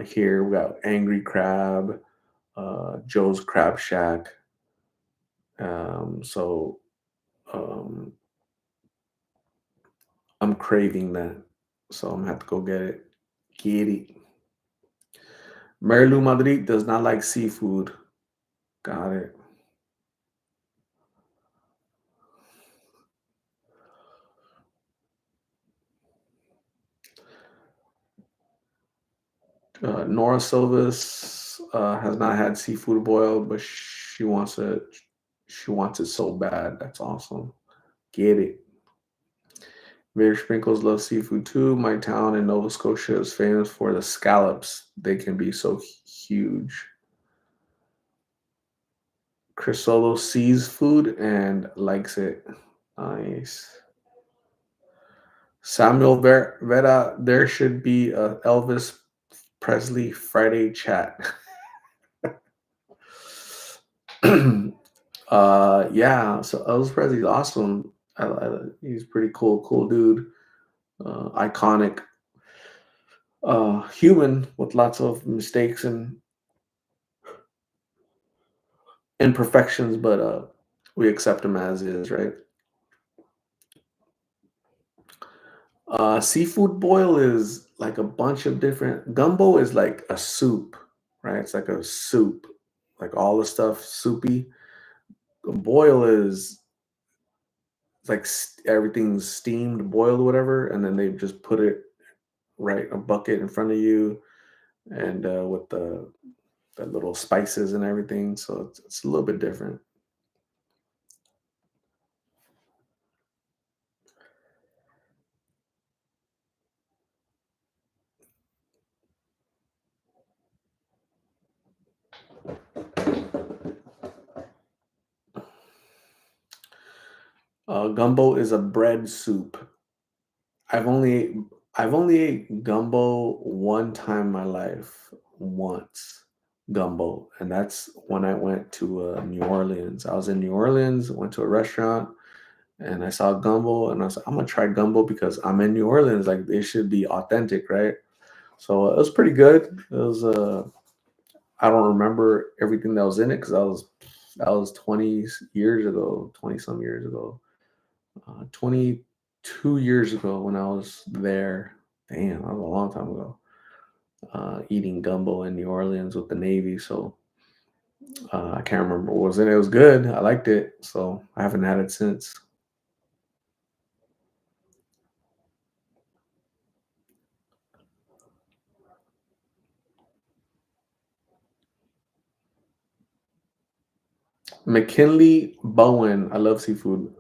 Here we got Angry Crab, Joe's Crab Shack. So um, I'm craving that, so I'm gonna have to go get it. Get it. Mary Lou Madrid does not like seafood. Got it. Nora Silvis has not had seafood boil, but she wants it. She wants it so bad. That's awesome. Get it. Mary Sprinkles love seafood too. My town in Nova Scotia is famous for the scallops. They can be so huge. Chris Solo sees food and likes it. Nice. Vera, there should be a Elvis Presley Friday chat. Yeah, so Elvis Presley's awesome. He's pretty cool dude. Iconic human with lots of mistakes and imperfections, but we accept him as is, right? Seafood boil is like a bunch of different. Gumbo is like a soup, right? It's like a soup, like all the stuff soupy. Boil is like everything's steamed, boiled, whatever, and then they just put it right a bucket in front of you, and with the little spices and everything. So it's a little bit different. Gumbo is a bread soup. I've only I've only ate gumbo one time in my life, once gumbo, and that's when I went to New Orleans. I was in New Orleans, went to a restaurant, and I saw gumbo, and I was like, I'm gonna try gumbo because I'm in New Orleans. Like it should be authentic, right? So it was pretty good. It was I don't remember everything that was in it because that was 20 years ago, 20 some years ago. 22 years ago when I was there. Damn, that was a long time ago. Eating gumbo in New Orleans with the Navy. So I can't remember what was in it. It was good. I liked it. So I haven't had it since. McKinley Bowen. I love seafood.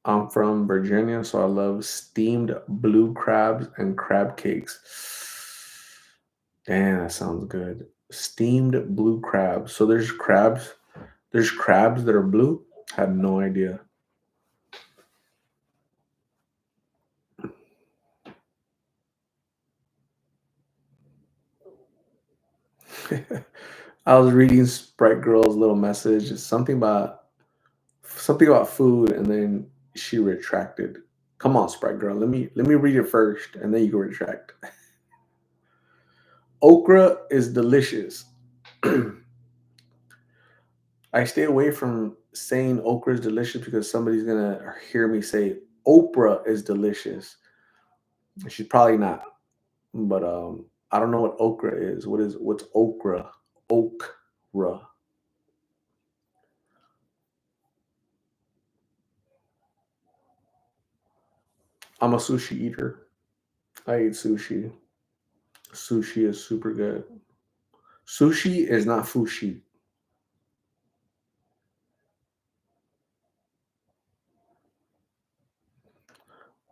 I'm from Virginia, so I love steamed blue crabs and crab cakes. Damn, that sounds good. Steamed blue crabs. So there's crabs. There's crabs that are blue. Had no idea. I was reading Sprite Girl's little message. It's something about food, and then she retracted. Come on, Sprite Girl. Let me read it first, and then you can retract. Okra is delicious. I stay away from saying okra is delicious because somebody's gonna hear me say Oprah is delicious. She's probably not, but I don't know what okra is. What's okra? Okra. I'm a sushi eater. I eat sushi. Sushi is super good. Sushi is not fushi.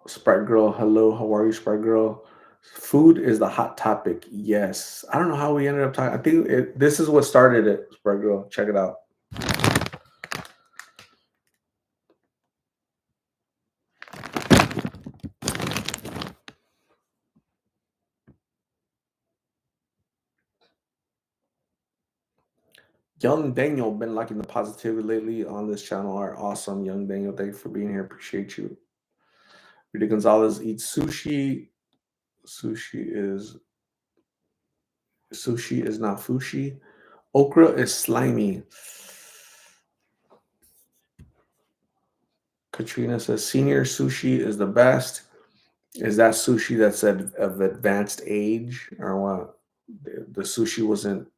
Sprite Girl, hello, how are you, Sprite Girl? Food is the hot topic. Yes. I don't know how we ended up talking. I think this is what started it, Sprite Girl. Check it out. Young Daniel been liking the positivity lately on this channel are awesome. Young Daniel, thanks for being here. Appreciate you. Rita Gonzalez eats sushi. Sushi is sushi is not fushi. Okra is slimy. Katrina says senior sushi is the best. Is that sushi that's of advanced age or what? The sushi wasn't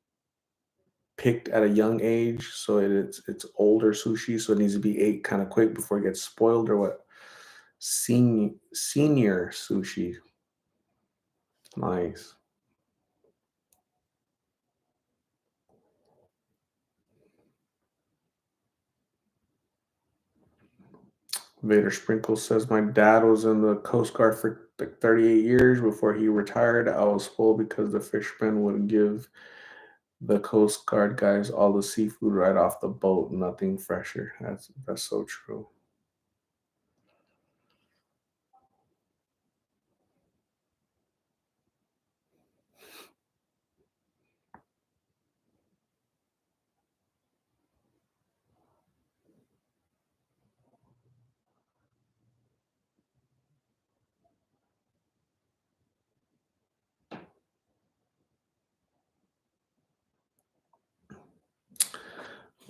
picked at a young age, so it's older sushi, so it needs to be ate kind of quick before it gets spoiled or what? Senior sushi. Nice. Vader Sprinkle says my dad was in the Coast Guard for like 38 years before he retired. I was full because the fishermen would give the Coast Guard guys all the seafood right off the boat, nothing fresher. That's so true.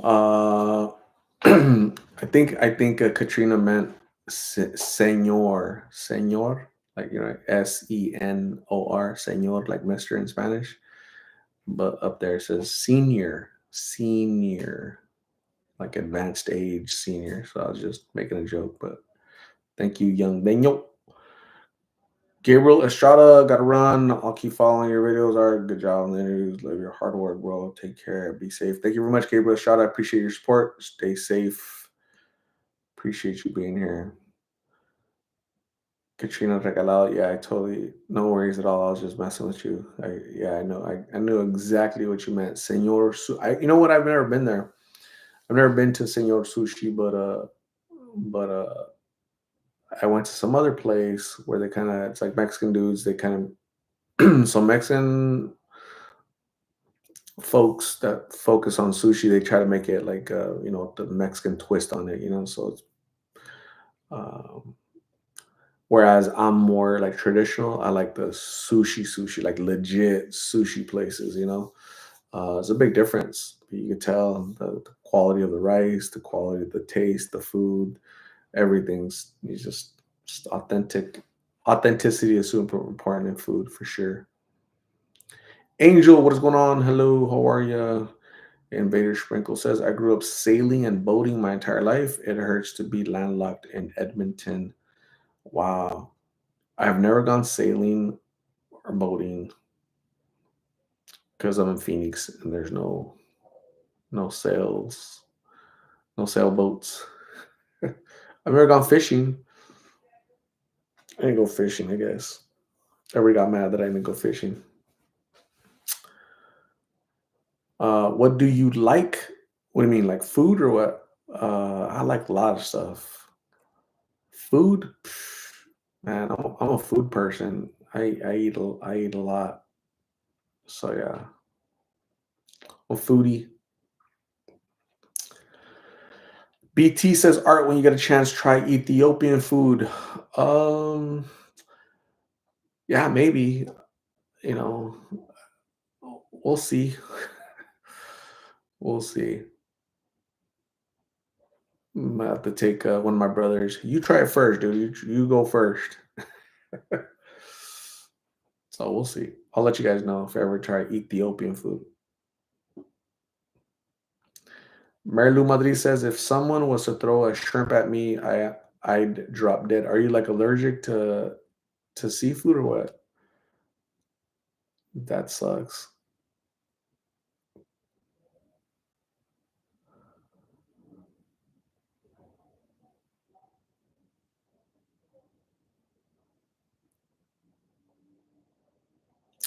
Uh, I think Katrina meant senor, like senor, senor, like Mister in Spanish. But up there it says senior, like advanced age senior. So I was just making a joke, but thank you, young Daniel. Gabriel Estrada, gotta run. I'll keep following your videos. All right, good job on the interviews. Love your hard work, bro. Take care. Be safe. Thank you very much, Gabriel Estrada. I appreciate your support. Stay safe. Appreciate you being here. Katrina Regalado, yeah, I totally, no worries at all. I was just messing with you. Yeah, I know. I knew exactly what you meant. You know what? I've never been there. I've never been to Senor Sushi, but I went to some other place where they kind of it's like Mexican dudes. They kind of so Mexican folks that focus on sushi, they try to make it like the Mexican twist on it. So it's um, whereas I'm more like traditional. I like the sushi, like legit sushi places. It's a big difference. You can tell the quality of the rice, the quality of the taste, the food, everything's you just authentic. Authenticity is super important in food for sure. Angel, what is going on? Hello, how are you? Invader Sprinkle says, I grew up sailing and boating my entire life. It hurts to be landlocked in Edmonton. Wow. I've never gone sailing or boating because I'm in Phoenix and there's no sails, no sailboats. I've never gone fishing. I didn't go fishing, I guess. Everybody got mad that I didn't go fishing. What do you like? What do you mean, like food or what? I like a lot of stuff. Food, man, I'm a food person. I eat a lot. So yeah, I'm a foodie. BT says, Art, when you get a chance, try Ethiopian food. Um, yeah, maybe. You know, we'll see. We'll see. I have to take one of my brothers. You try it first, dude. You go first. So we'll see. I'll let you guys know if I ever try Ethiopian food. Marilu Madrid says, if someone was to throw a shrimp at me, I'd drop dead. Are you like allergic to seafood or what? That sucks.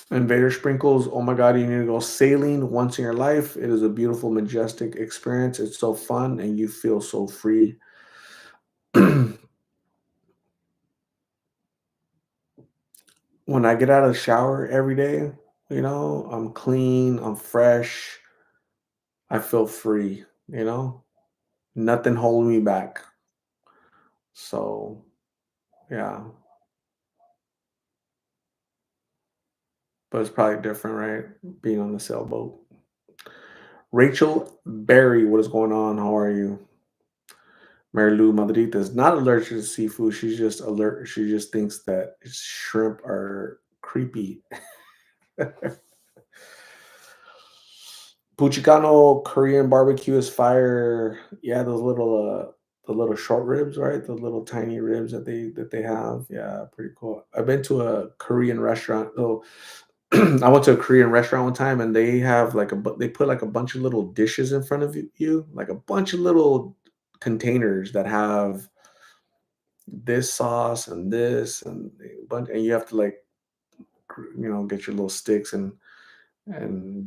Invader Sprinkles, oh my God, you need to go sailing once in your life. It is a beautiful, majestic experience. It's so fun and you feel so free. When I get out of the shower every day, I'm clean, I'm fresh, I feel free, nothing holding me back. So, yeah, but it's probably different, right? Being on the sailboat. Rachel Berry, what is going on? How are you? Mary Lou Madrid is not allergic to seafood. She's just alert. She just thinks that shrimp are creepy. Puchicano Korean barbecue is fire. Yeah, the little short ribs, right? The little tiny ribs that they have. Yeah, pretty cool. I've been to a Korean restaurant. Oh, I went to a Korean restaurant one time, and they have they put like a bunch of little dishes in front of you, like a bunch of little containers that have this sauce and this and a bunch, and you have to like get your little sticks and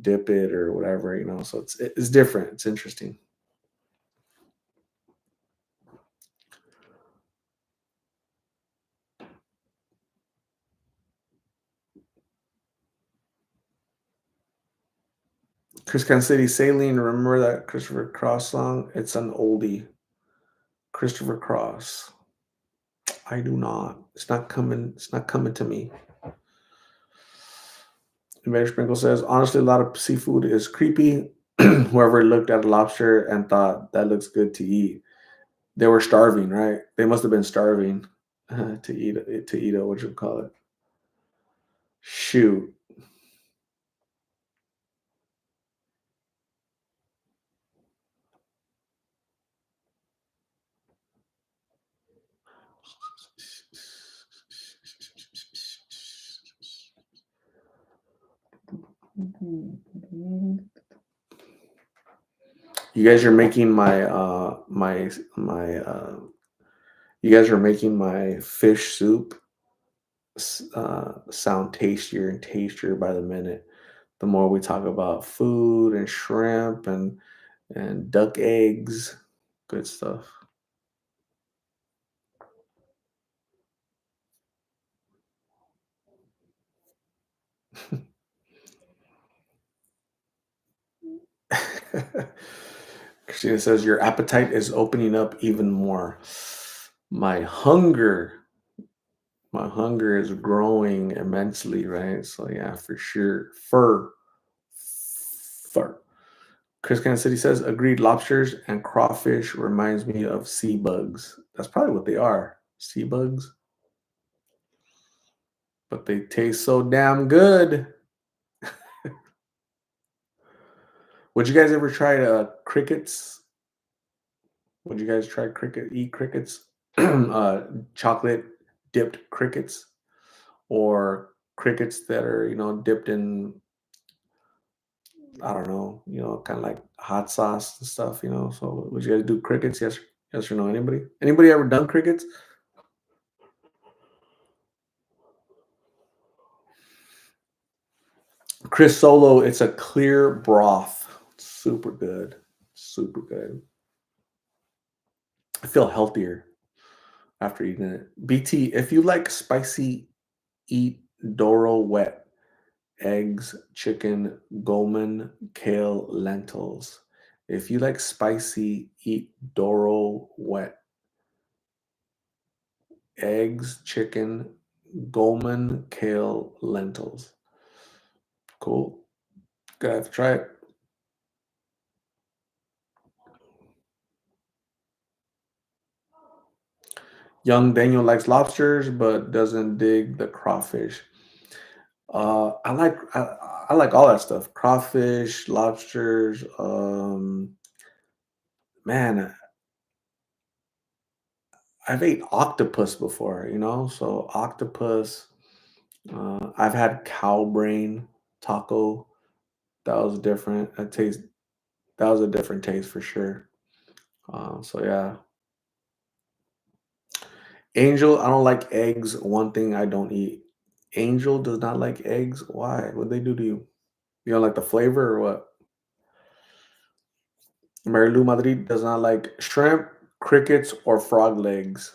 dip it or whatever, so it's different, it's interesting. Chris Kansas City Sailing, remember that Christopher Cross song? It's an oldie. Christopher Cross. I do not. It's not coming to me. Mary Sprinkle says, honestly, a lot of seafood is creepy. Whoever looked at a lobster and thought that looks good to eat, they were starving, right? They must have been starving to eat it. What you call it? Shoot. You guys are making you guys are making my fish soup sound tastier and tastier by the minute. The more we talk about food and shrimp and duck eggs, good stuff. Christina says your appetite is opening up even more. My hunger is growing immensely, right? So yeah, for sure. Fur. Chris Kansas City says, agreed, lobsters and crawfish reminds me of sea bugs. That's probably what they are. Sea bugs. But they taste so damn good. Would you guys ever try crickets? Would you guys try eat crickets? Chocolate dipped crickets? Or crickets that are, dipped in, I don't know, kind of like hot sauce and stuff, So would you guys do crickets? Yes or no? Anybody? Anybody ever done crickets? Chris Solo, it's a clear broth. Super good. Super good. I feel healthier after eating it. BT, if you like spicy, eat Doro wet. Eggs, chicken, gulman, kale, lentils. If you like spicy, eat Doro wet. Eggs, chicken, gulman, kale, lentils. Cool. Gonna have to try it. Young Daniel likes lobsters but doesn't dig the crawfish. I like all that stuff. Crawfish, lobsters. Man, I've ate octopus before. So octopus. I've had cow brain taco. That was different. That was a different taste for sure. So yeah. Angel, I don't like eggs. One thing I don't eat. Angel does not like eggs. Why? What they do to you? You don't like the flavor or what? Mary Lou Madrid does not like shrimp, crickets, or frog legs.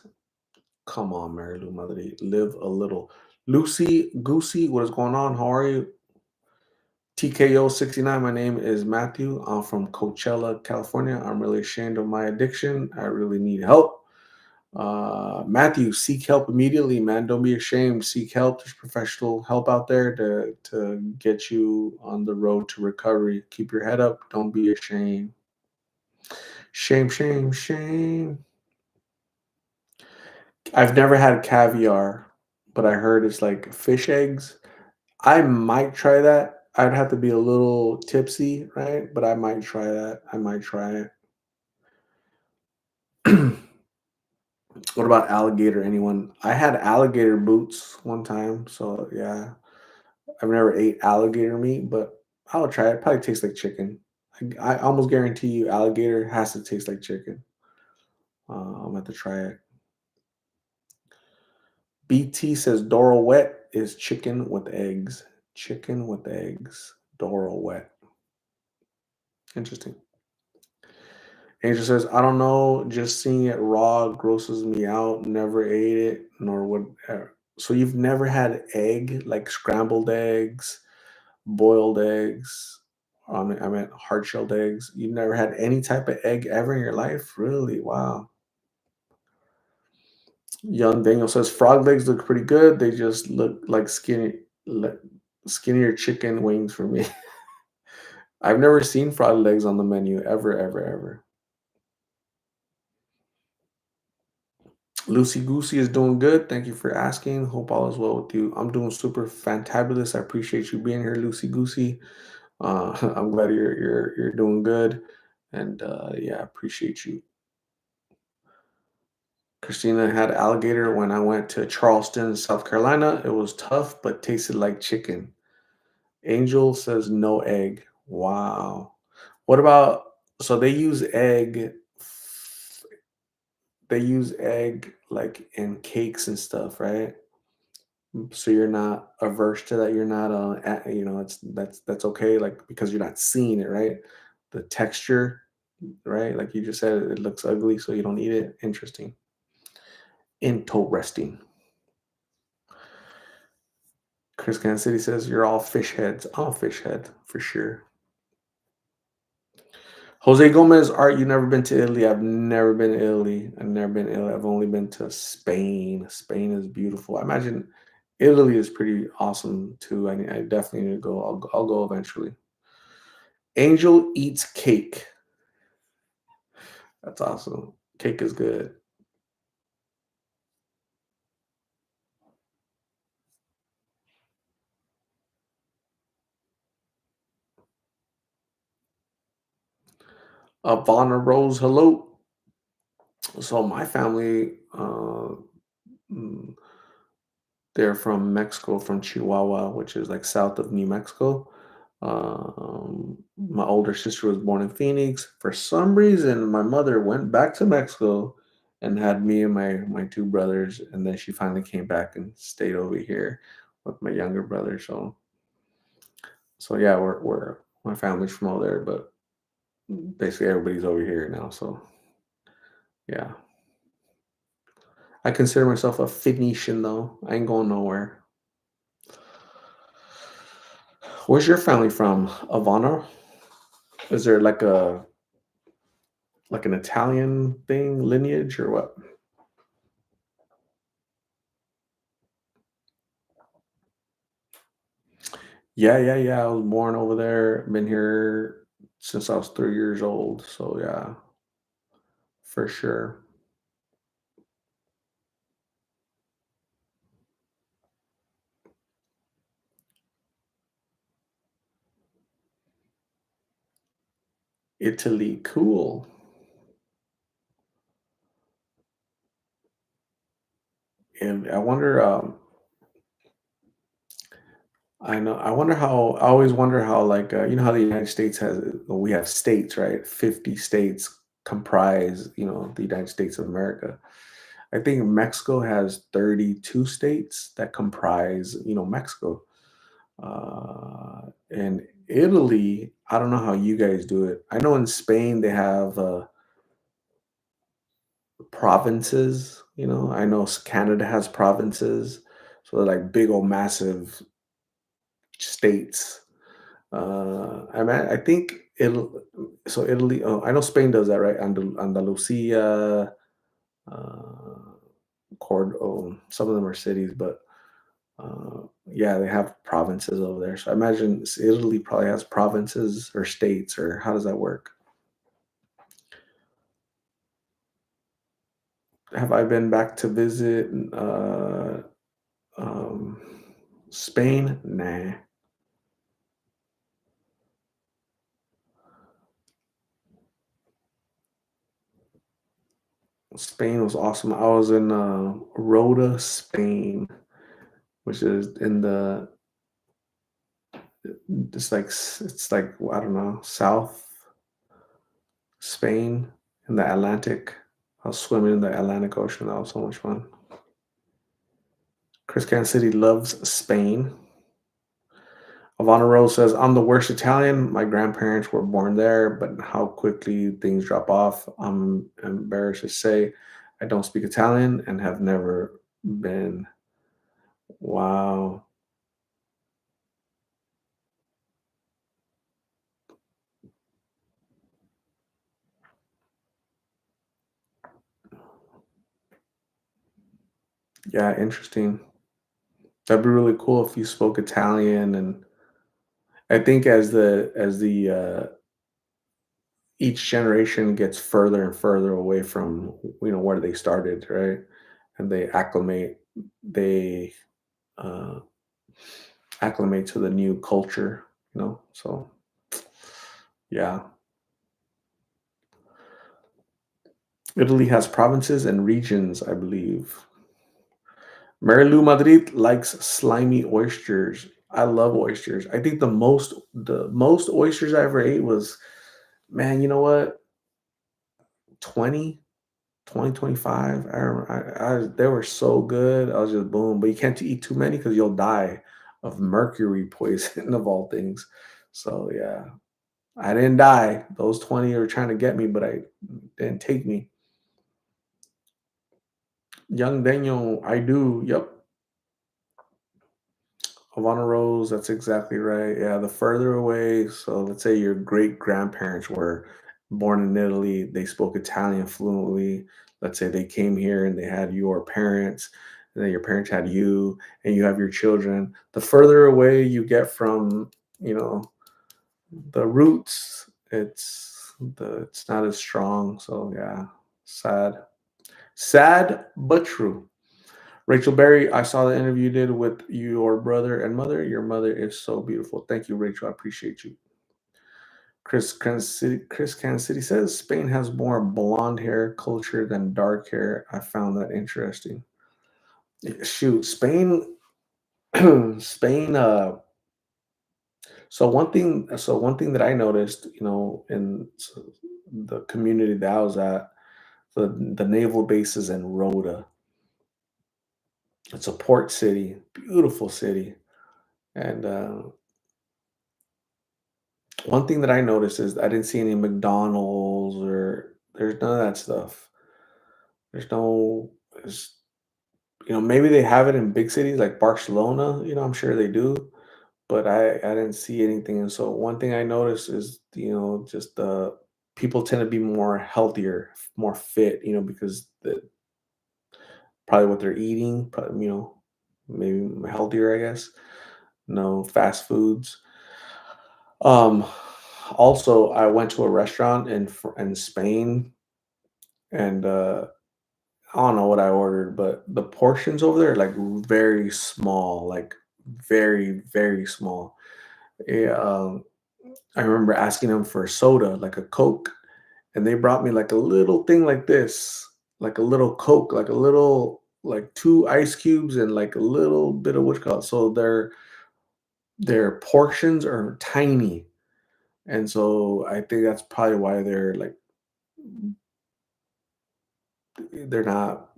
Come on, Mary Lou Madrid. Live a little. Lucy Goosey, what is going on? How are you? TKO69, my name is Matthew. I'm from Coachella, California. I'm really ashamed of my addiction. I really need help. Matthew, seek help immediately, man. Don't be ashamed. Seek help. There's professional help out there to get you on the road to recovery. Keep your head up. Don't be ashamed. Shame, shame, shame. I've never had caviar, but I heard it's like fish eggs. I might try that. I'd have to be a little tipsy, right? But I might try that. I might try it. What about alligator? Anyone? I had alligator boots one time, so yeah. I've never ate alligator meat, but I'll try it. Probably tastes like chicken. I almost guarantee you, alligator has to taste like chicken. I'm gonna have to try it. BT says Doro wet is chicken with eggs. Chicken with eggs. Doro wet. Interesting. Angel says, I don't know, just seeing it raw grosses me out. Never ate it, nor would. So you've never had egg, like scrambled eggs, boiled eggs. I meant hard shelled eggs. You've never had any type of egg ever in your life? Really? Wow. Young Daniel says frog legs look pretty good. They just look like skinnier chicken wings for me. I've never seen frog legs on the menu ever, ever, ever. Lucy Goosey is doing good. Thank you for asking. Hope all is well with you. I'm doing super fantabulous. I appreciate you being here, Lucy Goosey. I'm glad you're doing good, and yeah, I appreciate you. Christina had alligator when I went to Charleston, South Carolina. It was tough, but tasted like chicken. Angel says no egg. Wow. What about so they use egg like in cakes and stuff, right? So you're not averse to that. You're not it's that's okay, like because you're not seeing it, right? The texture, right? Like you just said, it looks ugly, so you don't eat it. Interesting. Interesting. Chris Kansas City says you're all fish heads. I'm a fish head for sure. Jose Gomez, Art, you never been to Italy? I've never been to Italy. I've never been to Italy. I've only been to Spain. Spain is beautiful. I imagine Italy is pretty awesome too. I definitely need to go. I'll go eventually. Angel eats cake. That's awesome. Cake is good. Vonna Rose, hello. So my family, mm, they're from Mexico, from Chihuahua, which is like south of New Mexico. My older sister was born in Phoenix. For some reason, my mother went back to Mexico and had me and my two brothers, and then she finally came back and stayed over here with my younger brother. So yeah, we're my family's from over there, but basically everybody's over here now. So yeah, I consider myself a Phoenician though. I ain't going nowhere. Where's your family from? Havana? Is there like an Italian thing, lineage or what? Yeah. I was born over there. Been here since I was 3 years old. So yeah, for sure. Italy, cool. And I wonder. I know. I wonder how. I always wonder how, like, you know, how the United States has. Well, we have states, right? 50 states comprise, the United States of America. I think Mexico has 32 states that comprise, Mexico. And Italy, I don't know how you guys do it. I know in Spain they have provinces. I know Canada has provinces, so they're like big old massive states. I think Italy. Oh, I know Spain does that, right? Andalusia, some of them are cities, but yeah, they have provinces over there. So I imagine Italy probably has provinces or states, or how does that work? Have I been back to visit um, Spain? Nah. Spain was awesome. I was in Rota, Spain, which is in it's like I don't know, South Spain in the Atlantic. I was swimming in the Atlantic Ocean. That was so much fun. Chris Kansas City loves Spain. Ivana Rose says, I'm the worst Italian. My grandparents were born there, but how quickly things drop off. I'm embarrassed to say I don't speak Italian and have never been. Wow. Yeah, interesting. That'd be really cool if you spoke Italian. And I think as the each generation gets further and further away from where they started, right? And they uh, acclimate to the new culture, So yeah, Italy has provinces and regions, I believe. Mary Lou Madrid likes slimy oysters. I love oysters. I think the most oysters I ever ate was, man, you know what? 20, 2025. I remember, they were so good. I was just boom. But you can't eat too many because you'll die of mercury poison of all things. So yeah, I didn't die. Those 20 were trying to get me, but I didn't take me. Young Daniel, I do. Yep. Havana Rose, that's exactly right. Yeah, the further away, so let's say your great grandparents were born in Italy, they spoke Italian fluently. Let's say they came here and they had your parents, and then your parents had you, and you have your children. The further away you get from, you know, the roots, it's not as strong. So yeah, sad, sad but true. Rachel Berry, I saw the interview you did with your brother and mother. Your mother is so beautiful. Thank you, Rachel. I appreciate you. Chris Kansas City says Spain has more blonde hair culture than dark hair. I found that interesting. Shoot, Spain, Spain. So one thing that I noticed, in the community that I was at, the naval base is in Rota. It's a port city, beautiful city, and one thing that I noticed is I didn't see any McDonald's or there's none of that stuff. There's no, there's, maybe they have it in big cities like Barcelona. I'm sure they do, but I didn't see anything. And so one thing I noticed is, just people tend to be more healthier, more fit, because probably what they're eating, probably, maybe healthier, I guess. No fast foods. Um, Also, I went to a restaurant in Spain, and I don't know what I ordered, but the portions over there are like very small, like very very small. Yeah, I remember asking them for a soda, like a Coke, and they brought me like a little thing like this, like a little Coke, like a little like two ice cubes and like a little bit of what you call it. So their portions are tiny, and so I think that's probably why they're not,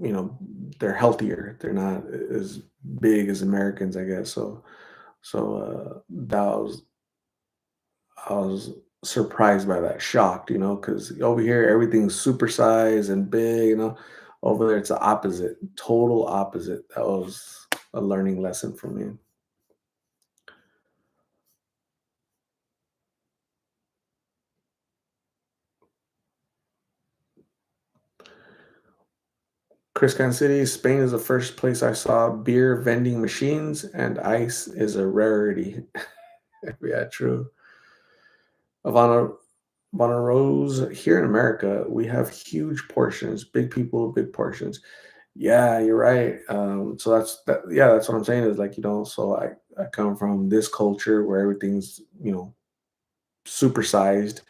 they're healthier. They're not as big as Americans, I guess. So that was I was surprised by that, shocked, because over here everything's supersized and big, Over there it's the opposite, total opposite. That was a learning lesson for me. Chris Kansas City, Spain is the first place I saw beer vending machines, and ice is a rarity. Yeah, true. Havana, Havana Rose, here in America, we have huge portions, big people, big portions. Yeah, you're right. So that's that. Yeah, that's what I'm saying is like, so I come from this culture where everything's, supersized.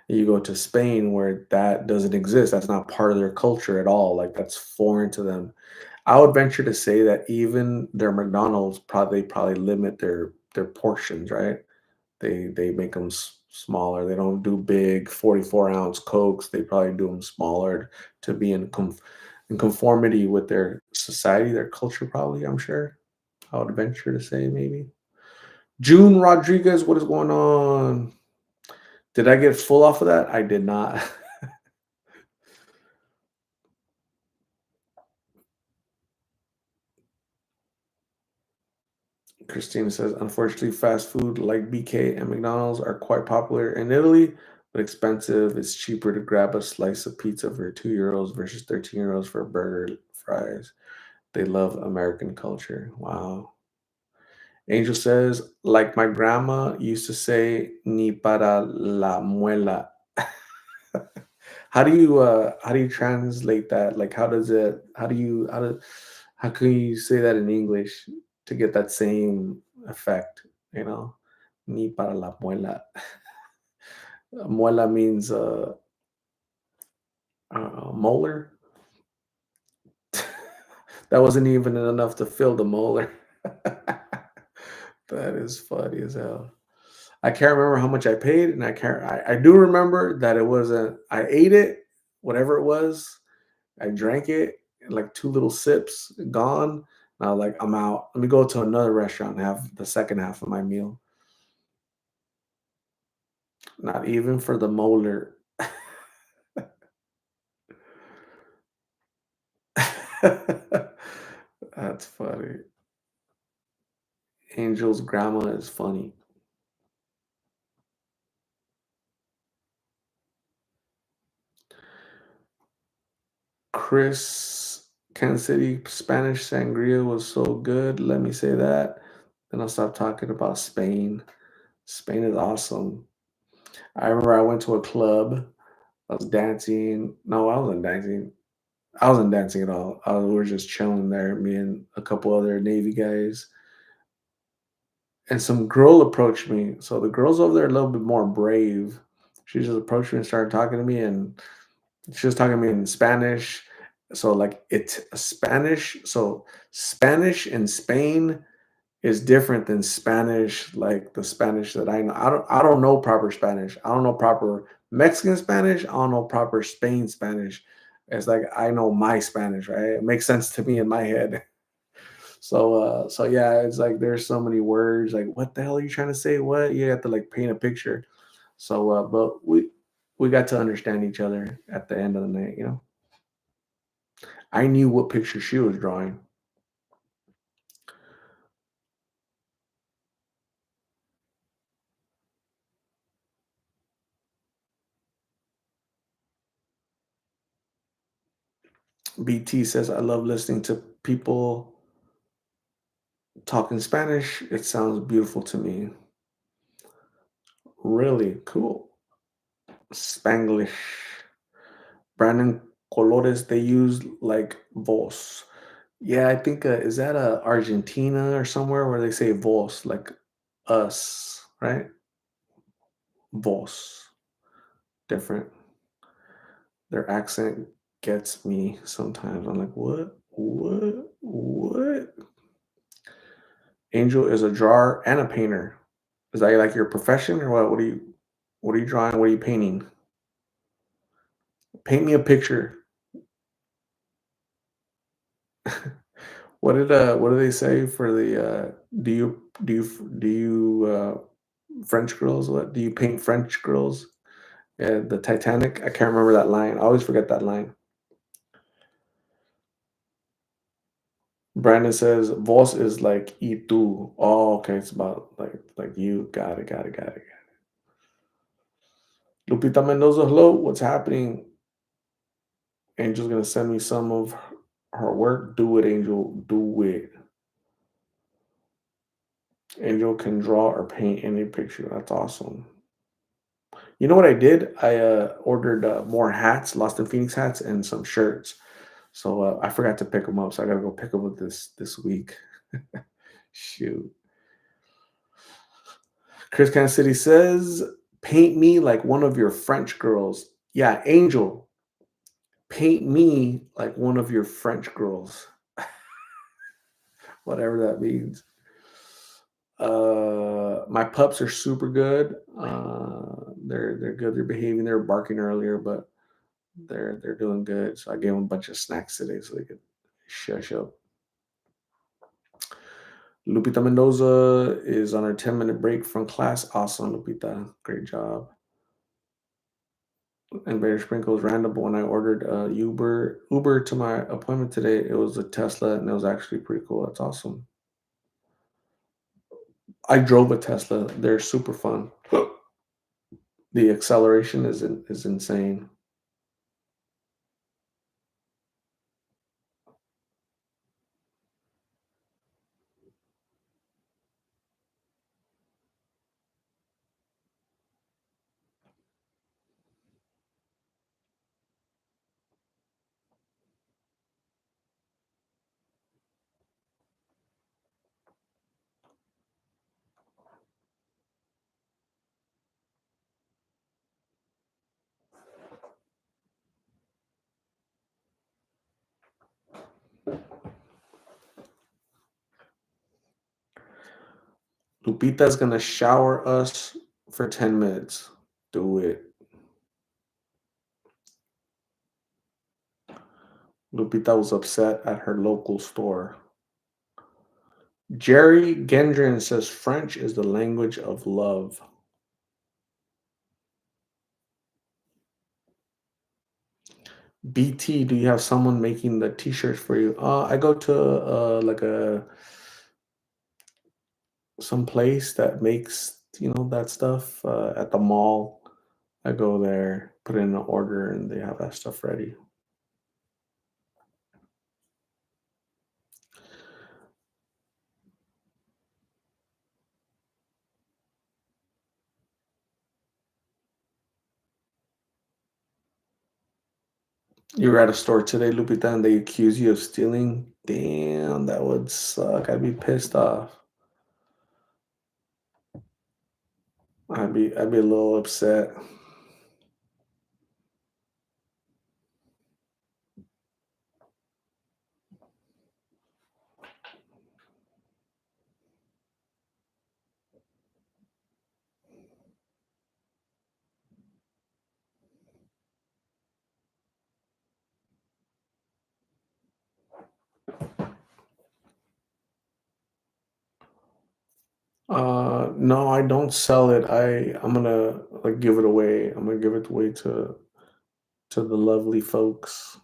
You go to Spain where that doesn't exist. That's not part of their culture at all. Like that's foreign to them. I would venture to say that even their McDonald's probably limit their portions, right? They make them smaller. They don't do big 44-ounce Cokes. They probably do them smaller to be in conformity with their society, their culture, probably, I'm sure. I would venture to say maybe. June Rodriguez, what is going on? Did I get full off of that? I did not. Christina says, unfortunately, fast food like BK and McDonald's are quite popular in Italy, but expensive. It's cheaper to grab a slice of pizza for €2 versus €13 for a burger, fries. They love American culture. Wow. Angel says, like my grandma used to say, ni para la muela. How do you translate that? Like how can you say that in English to get that same effect, you know? Ni para la muela. Muela means molar. That wasn't even enough to fill the molar. That is funny as hell. I can't remember how much I paid, and I do remember that it wasn't. I ate it, whatever it was. I drank it, like two little sips, gone. And I was like, I'm out. Let me go to another restaurant and have the second half of my meal. Not even for the molar. That's funny. Angel's grandma is funny. Chris, Kansas City Spanish sangria was so good. Let me say that. Then I'll stop talking about Spain. Spain is awesome. I remember I went to a club. I was dancing. No, I wasn't dancing. I wasn't dancing at all. We were just chilling there, me and a couple other Navy guys. And some girl approached me. So the girls over there are a little bit more brave. She just approached me and started talking to me, and she was talking to me in Spanish. So like it's Spanish. So Spanish in Spain is different than Spanish, like the Spanish that I know. I don't know proper Spanish. I don't know proper Mexican Spanish. I don't know proper Spain Spanish. It's like I know my Spanish, right? It makes sense to me in my head. So yeah, it's like there's so many words. Like, what the hell are you trying to say? What you have to like paint a picture. But we got to understand each other at the end of the night. I knew what picture she was drawing. BT says, I love listening to people talk in Spanish. It sounds beautiful to me. Really cool. Spanglish. Brandon Colores, they use like vos. Yeah, I think, is that Argentina or somewhere where they say vos, like us, right? Vos. Different. Their accent gets me sometimes. I'm like, what? What? What? Angel is a drawer and a painter. Is that like your profession or what? What are you drawing? What are you painting? Paint me a picture. What do they say for the French girls? What do you paint French girls? Yeah, the Titanic. I can't remember that line. I always forget that line. Brandon says vos is like y tú. Oh, okay. It's about like you. Got it. Got it. Got it. Lupita Mendoza, hello. What's happening? Angel's gonna send me some of her work. Do it, Angel. Do it. Angel can draw or paint any picture. That's awesome. You know what I did? I ordered more hats, Lost in Phoenix hats, and some shirts. So I forgot to pick them up. So I gotta go pick them up this week. Shoot. Chris Kansas City says, "Paint me like one of your French girls." Yeah, Angel, paint me like one of your French girls, whatever that means. My pups are super good. They're good. They're behaving. They were barking earlier, but they're doing good. So I gave them a bunch of snacks today so they could shush up. Lupita Mendoza is on her 10-minute break from class. Awesome, Lupita. Great job. And Bear Sprinkles random, but when I ordered Uber to my appointment today, it was a Tesla and it was actually pretty cool. That's awesome. I drove a Tesla. They're super fun. The acceleration is insane. Lupita's gonna shower us for 10 minutes. Do it. Lupita was upset at her local store. Jerry Gendron says French is the language of love. BT, do you have someone making the t-shirts for you? I go to like some place that makes that stuff at the mall. I go there, put in an order, and they have that stuff ready. You were at a store today, Lupita, and they accuse you of stealing. Damn, that would suck. I'd be pissed off. I'd be a little upset. No, I don't sell it. I'm gonna like give it away. I'm gonna give it away to the lovely folks.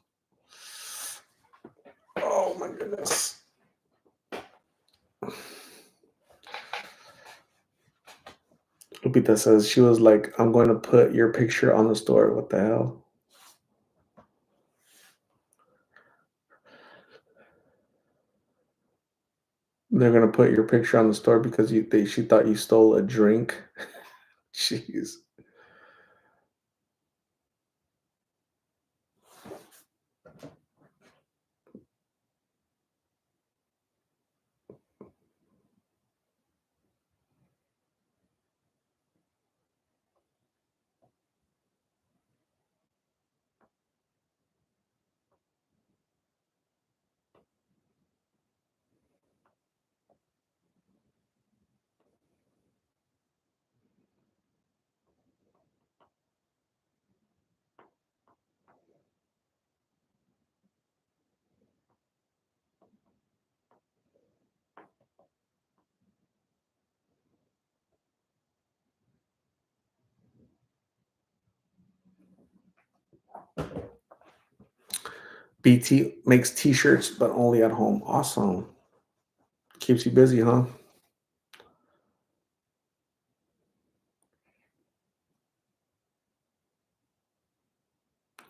Oh my goodness. Lupita says she was like, I'm going to put your picture on the store. What the hell? They're gonna put your picture on the store because she thought you stole a drink. Jeez. BT makes t-shirts, but only at home. Awesome. Keeps you busy, huh?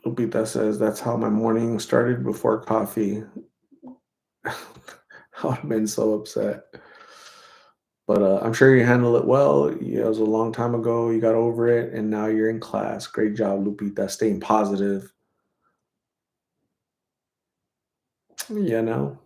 Lupita says that's how my morning started before coffee. I would have been so upset. But I'm sure you handle it well. Yeah, it was a long time ago. You got over it, and now you're in class. Great job, Lupita. Staying positive. You know.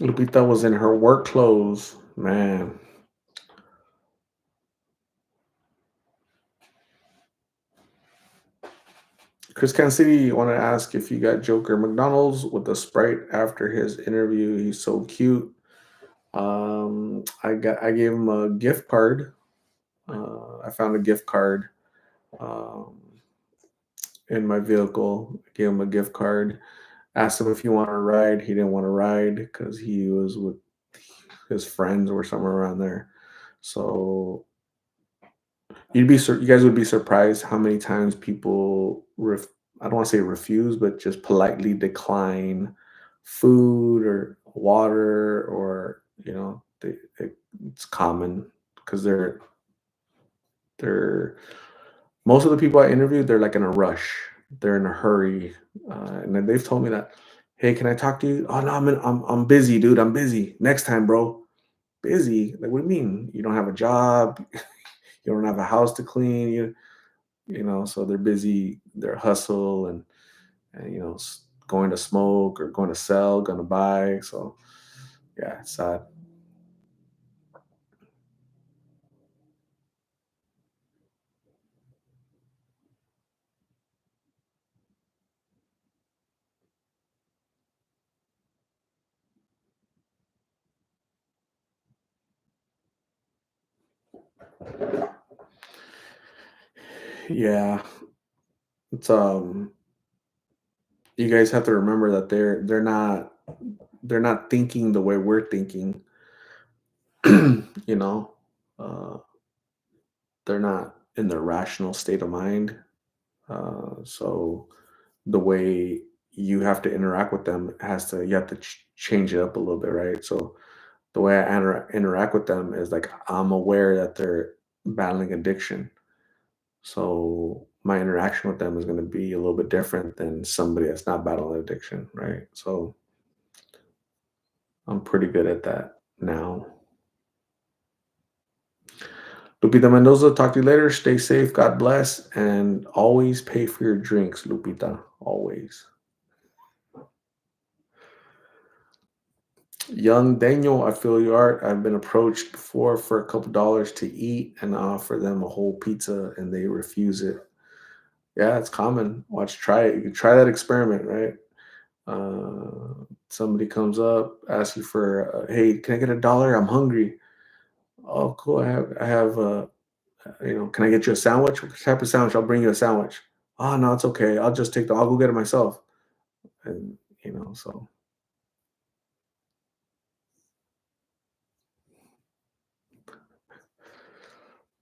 Lupita was in her work clothes. Man. Chris Kansas City wanted to ask if you got Joker McDonald's with the Sprite after his interview. He's so cute. I gave him a gift card. I found a gift card um, in my vehicle. I gave him a gift card. Asked him if he wanted a ride. He didn't want to ride because he was with his friends or somewhere around there. So you guys would be surprised how many times people I don't want to say refuse, but just politely decline food or water, or it's common because they're most of the people I interviewed, they're like in a rush, they're in a hurry, and then they've told me that, hey, can I talk to you? Oh no, I'm busy, dude. I'm busy. Next time, bro. Busy? Like, what do you mean? You don't have a job? You don't have a house to clean? So they're busy, they're hustle, and going to smoke or going to sell, going to buy. So yeah, it's sad. Yeah, it's you guys have to remember that they're not thinking the way we're thinking. you know, uh, they're not in their rational state of mind. So the way you have to interact with them has to you have to change it up a little bit, right? So the way I interact with them is like I'm aware that they're battling addiction. So my interaction with them is going to be a little bit different than somebody that's not battling addiction, right? So I'm pretty good at that now. Lupita Mendoza, talk to you later. Stay safe. God bless. And always pay for your drinks, Lupita. Always. Young Daniel, I feel your art. I've been approached before for a couple dollars to eat and I offer them a whole pizza and they refuse it. Yeah, it's common. Watch, try it. You can try that experiment, right? Somebody comes up, asks you for, hey, can I get $1? I'm hungry. Oh, cool. Can I get you a sandwich? What type of sandwich? I'll bring you a sandwich. Oh, no, it's okay. I'll go get it myself. And, so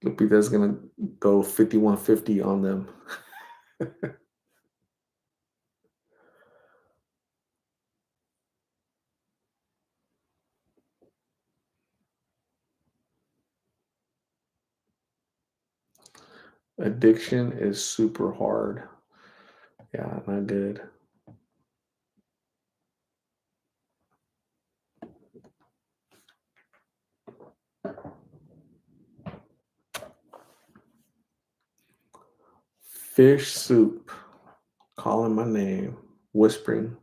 Lupita's going to go 5150 on them. Addiction is super hard. Yeah, not good. Fish soup. Calling my name. Whispering.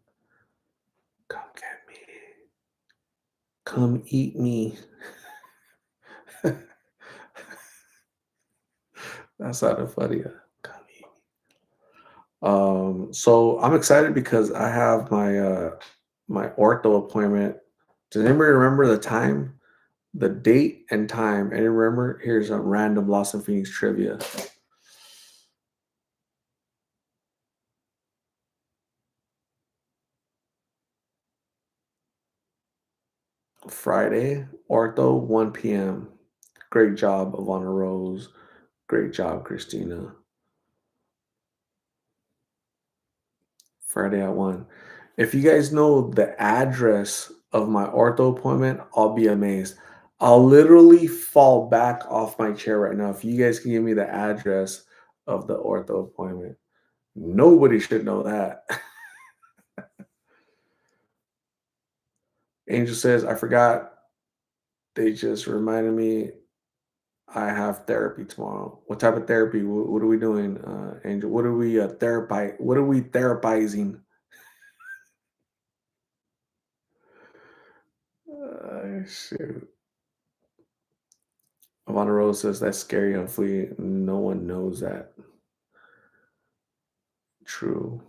Come get me. Come eat me. That's not a funny. Come eat me. So I'm excited because I have my ortho appointment. Does anybody remember the time? The date and time. And remember, here's a random Lost in Phoenix trivia. Friday, ortho, 1 p.m. Great job, Ivana Rose. Great job, Christina. Friday at 1. If you guys know the address of my ortho appointment, I'll be amazed. I'll literally fall back off my chair right now if you guys can give me the address of the ortho appointment. Nobody should know that. Angel says, I forgot. They just reminded me I have therapy tomorrow. What type of therapy? What are we doing, Angel? What are we What are we therapizing? Shoot. Ivana Rose says that's scary. Hopefully, no one knows that. True.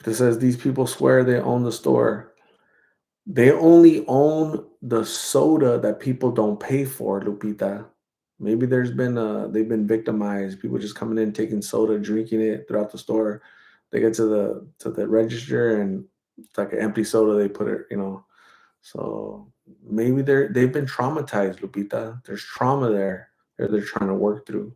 It says these people swear they own the store. They only own the soda that people don't pay for, Lupita. Maybe they've been victimized. People just coming in, taking soda, drinking it throughout the store. They get to the register and it's like an empty soda. They put it. So maybe they've been traumatized, Lupita. There's trauma there that they're trying to work through.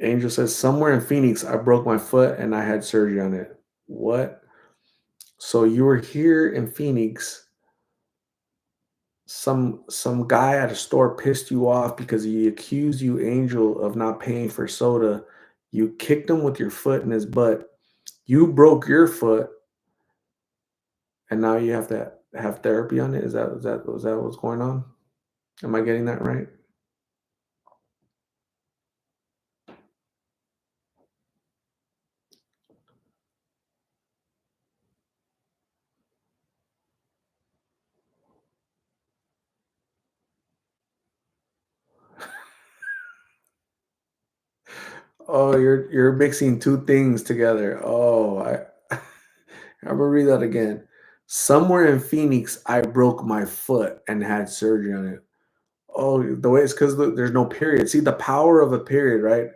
Angel says somewhere in Phoenix, I broke my foot and I had surgery on it. What? So you were here in Phoenix. Some guy at a store pissed you off because he accused you, Angel, of not paying for soda. You kicked him with your foot in his butt. You broke your foot, and now you have to have therapy on it. Is that what's going on? Am I getting that right? Oh, you're mixing two things together. Oh, I I'm gonna read that again. Somewhere in Phoenix, I broke my foot and had surgery on it. Oh, the way it's because there's no period. See the power of a period, right?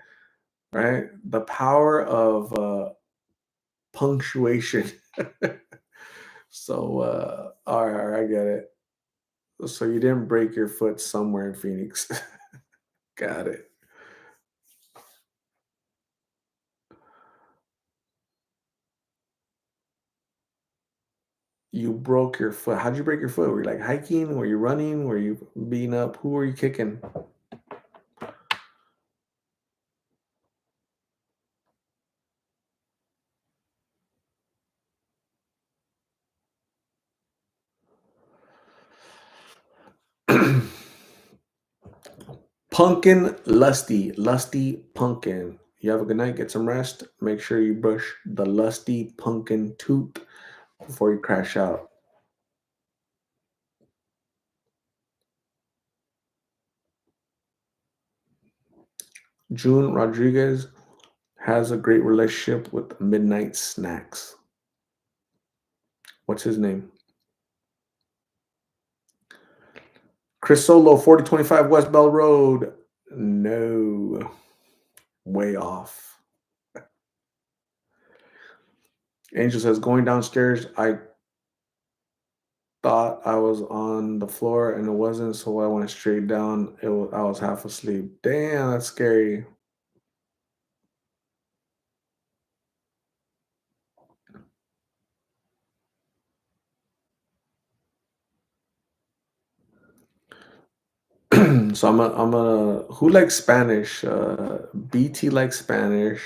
Right? The power of punctuation. So, all right, I get it. So you didn't break your foot somewhere in Phoenix. Got it. You broke your foot. How'd you break your foot? Were you like hiking? Were you running? Were you beating up? Who were you kicking? Pumpkin lusty, lusty pumpkin. You have a good night, get some rest. Make sure you brush the lusty pumpkin tooth before you crash out. June Rodriguez has a great relationship with Midnight Snacks. What's his name? Chris Solo, 4025 West Bell Road. No, way off. Angel says, going downstairs, I thought I was on the floor and it wasn't, so I went straight down. I was half asleep. Damn, that's scary. So I'm a who likes Spanish? BT likes Spanish.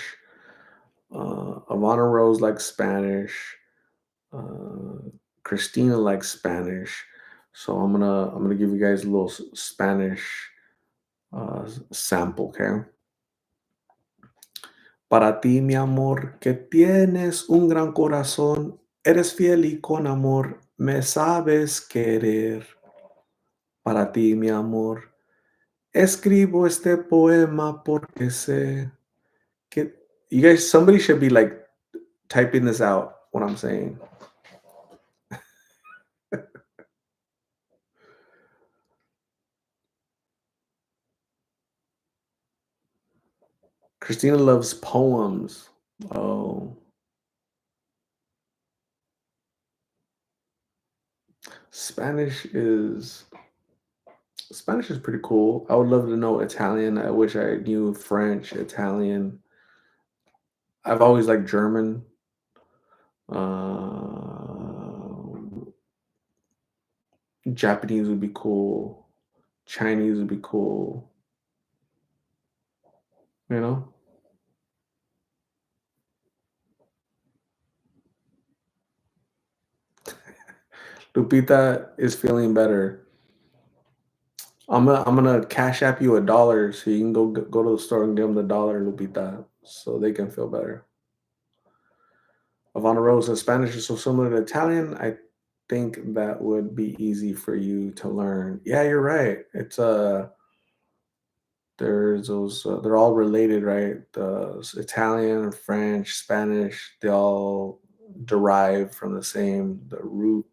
Ivana Rose likes Spanish. Uh, Christina likes Spanish. So I'm gonna give you guys a little Spanish sample, okay? Para ti, mi amor, que tienes un gran corazón, eres fiel y con amor me sabes querer. Para ti, mi amor, escribo este poema porque sé que you guys, somebody should be like typing this out. What I'm saying. Christina loves poems. Oh, Spanish is Spanish is pretty cool. I would love to know Italian. I wish I knew French, Italian. I've always liked German. Um, Japanese would be cool. Chinese would be cool. You know, Lupita is feeling better. I'm gonna cash app you $1 so you can go to the store and give them the dollar, Lupita, so they can feel better. Ivana Rose says Spanish is so similar to Italian. I think that would be easy for you to learn. Yeah, you're right. It's there's those they're all related, right? The Italian, French, Spanish, they all derive from the root.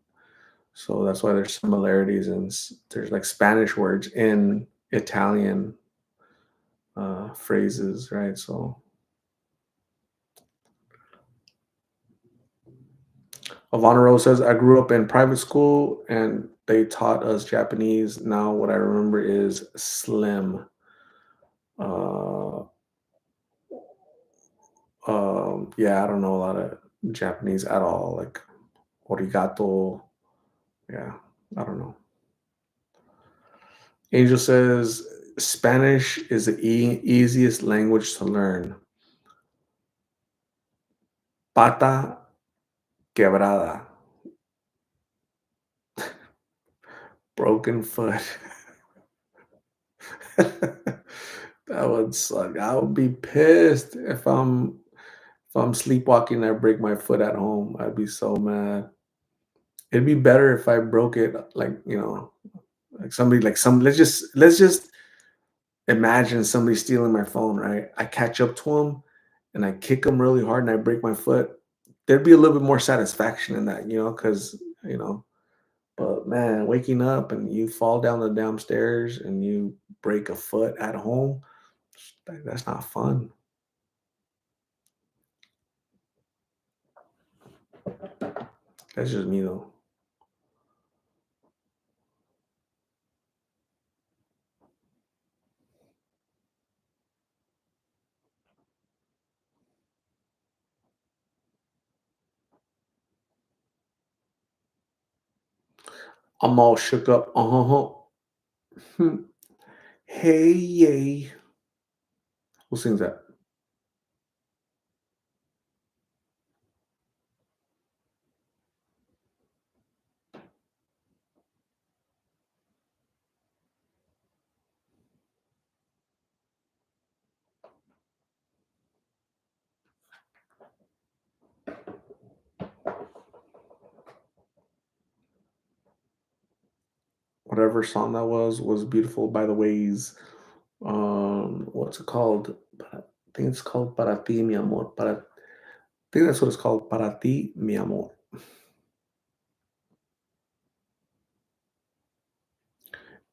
So that's why there's similarities and there's like Spanish words in Italian phrases, right? So Ivana Rose says, I grew up in private school and they taught us Japanese. Now what I remember is slim. Uh, yeah, I don't know a lot of Japanese at all. Like origato. Yeah, I don't know. Angel says Spanish is the easiest language to learn. Pata quebrada. Broken foot. That would suck. I would be pissed if I'm sleepwalking and I break my foot at home. I'd be so mad. It'd be better if I broke it like, like somebody like some let's just imagine somebody stealing my phone, right? I catch up to him and I kick him really hard and I break my foot. There'd be a little bit more satisfaction in that, because you know. But man, waking up and you fall down the damn stairs and you break a foot at home, that's not fun. That's just me though. I'm all shook up. Hmm. Hey, yay. Who sings that? Whatever song that was beautiful. By the ways, what's it called? I think it's called Para ti, mi amor. I think that's what it's called. Para ti, mi amor.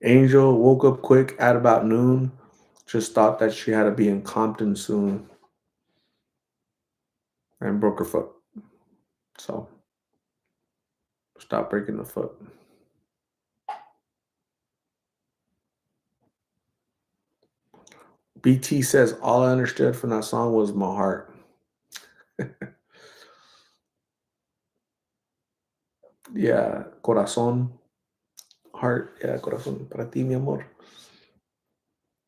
Angel woke up quick at about noon. Just thought that she had to be in Compton soon and broke her foot. So stop breaking the foot. BT says all I understood from that song was my heart. Yeah, corazón, heart. Yeah, corazón. Para ti, mi amor.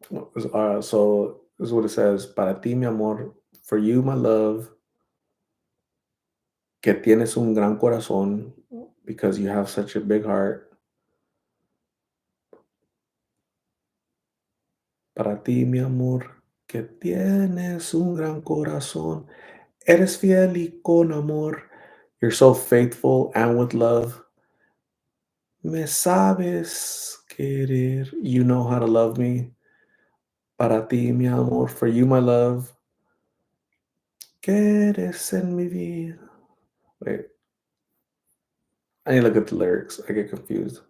So this is what it says. Para ti, mi amor. For you, my love. Que tienes un gran corazón. Because you have such a big heart. Para ti, mi amor. Que tienes un gran corazón. Eres fiel y con amor. You're so faithful and with love. Me sabes querer. You know how to love me. Para ti, mi amor. For you, my love. Que eres en mi vida. Wait. I need to look at the lyrics. I get confused.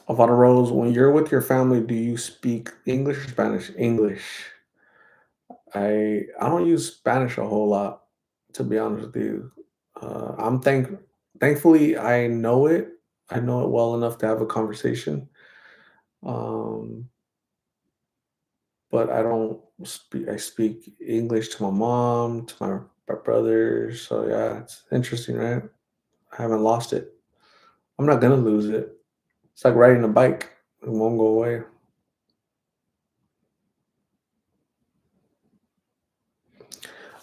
Avada Rose, when you're with your family, do you speak English or Spanish? English. I don't use Spanish a whole lot, to be honest with you. I'm thankfully I know it. I know it well enough to have a conversation. Um, but I don't speak. I speak English to my mom, to my brothers. So yeah, it's interesting, right? I haven't lost it. I'm not gonna lose it. It's like riding a bike; it won't go away.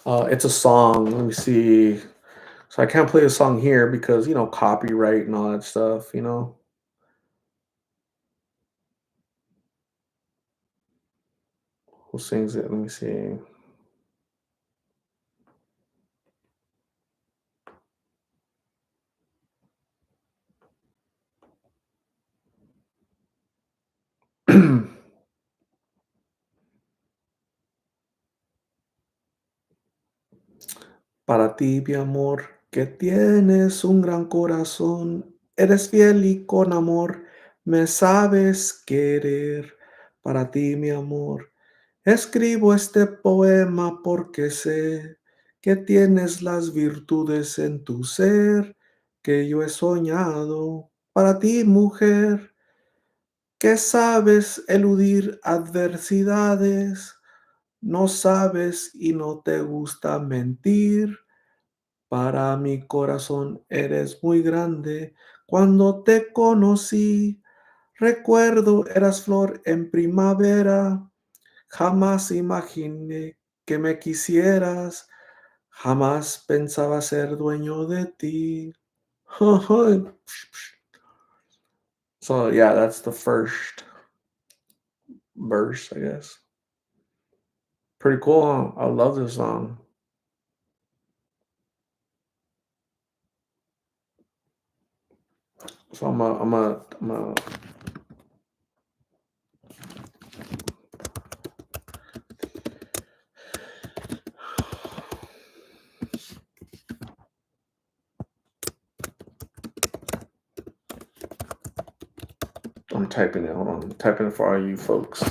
It's a song. Let me see. So I can't play a song here because copyright and all that stuff. Who sings it? Let me see. Para ti, mi amor, que tienes un gran corazón, eres fiel y con amor, me sabes querer. Para ti, mi amor, escribo este poema porque sé que tienes las virtudes en tu ser que yo he soñado. Para ti, mujer, que sabes eludir adversidades, no sabes y no te gusta mentir. Para mi corazón eres muy grande. Cuando te conocí, recuerdo eras flor en primavera. Jamás imaginé que me quisieras. Jamás pensaba ser dueño de ti. So yeah, that's the first verse, I guess. Pretty cool, huh? I love this song. So I'm typing it. Hold on. I'm typing it for all you folks.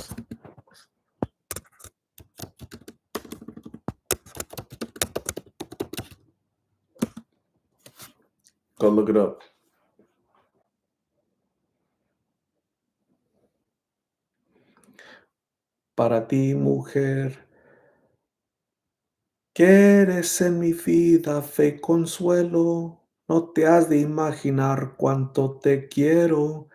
Go look it up. Para ti, mujer, que eres en mi vida, fe y consuelo. No te has de imaginar cuánto te quiero.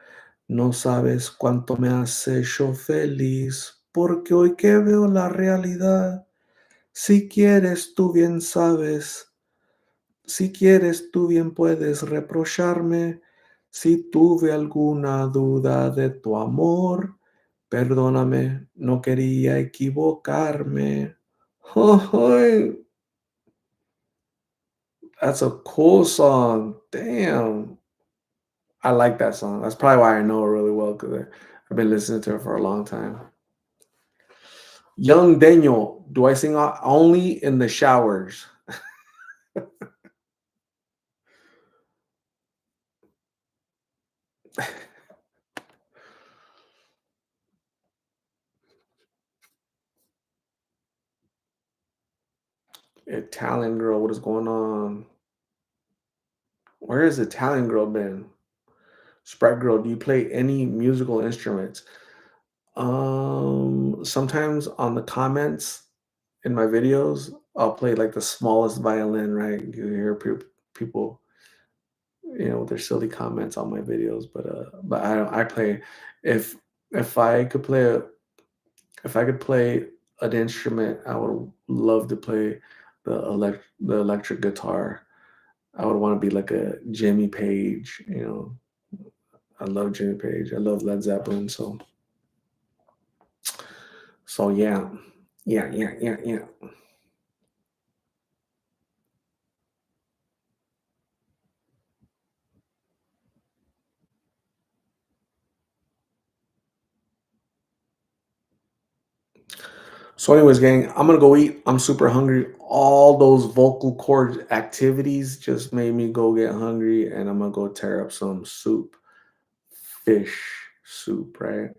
No sabes cuánto me has hecho feliz, porque hoy que veo la realidad, si quieres tú bien sabes, si quieres tú bien puedes reprocharme, si tuve alguna duda de tu amor, perdóname, no quería equivocarme. Ay, that's a cool song. Damn. I like that song. That's probably why I know it really well because I've been listening to it for a long time. Young Daniel, do I sing only in the showers? Italian girl, what is going on? Where has Italian girl been? Sprite girl, do you play any musical instruments? Sometimes on the comments in my videos, I'll play like the smallest violin, right? You hear people, with their silly comments on my videos, but I play if if I could play a if I could play an instrument, I would love to play the electric guitar. I would want to be like a Jimmy Page, I love Jimmy Page. I love Led Zeppelin. So yeah. Yeah. So, anyways, gang, I'm gonna go eat. I'm super hungry. All those vocal cord activities just made me go get hungry, and I'm gonna go tear up some soup, fish soup, right?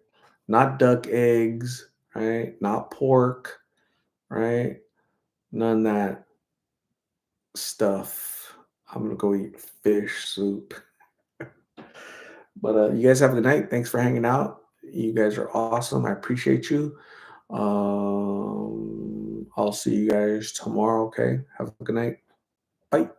Not duck eggs, right? Not pork, right? None of that stuff. I'm gonna go eat fish soup. But you guys have a good night. Thanks for hanging out. You guys are awesome. I appreciate you. I'll see you guys tomorrow. Okay. Have a good night. Bye.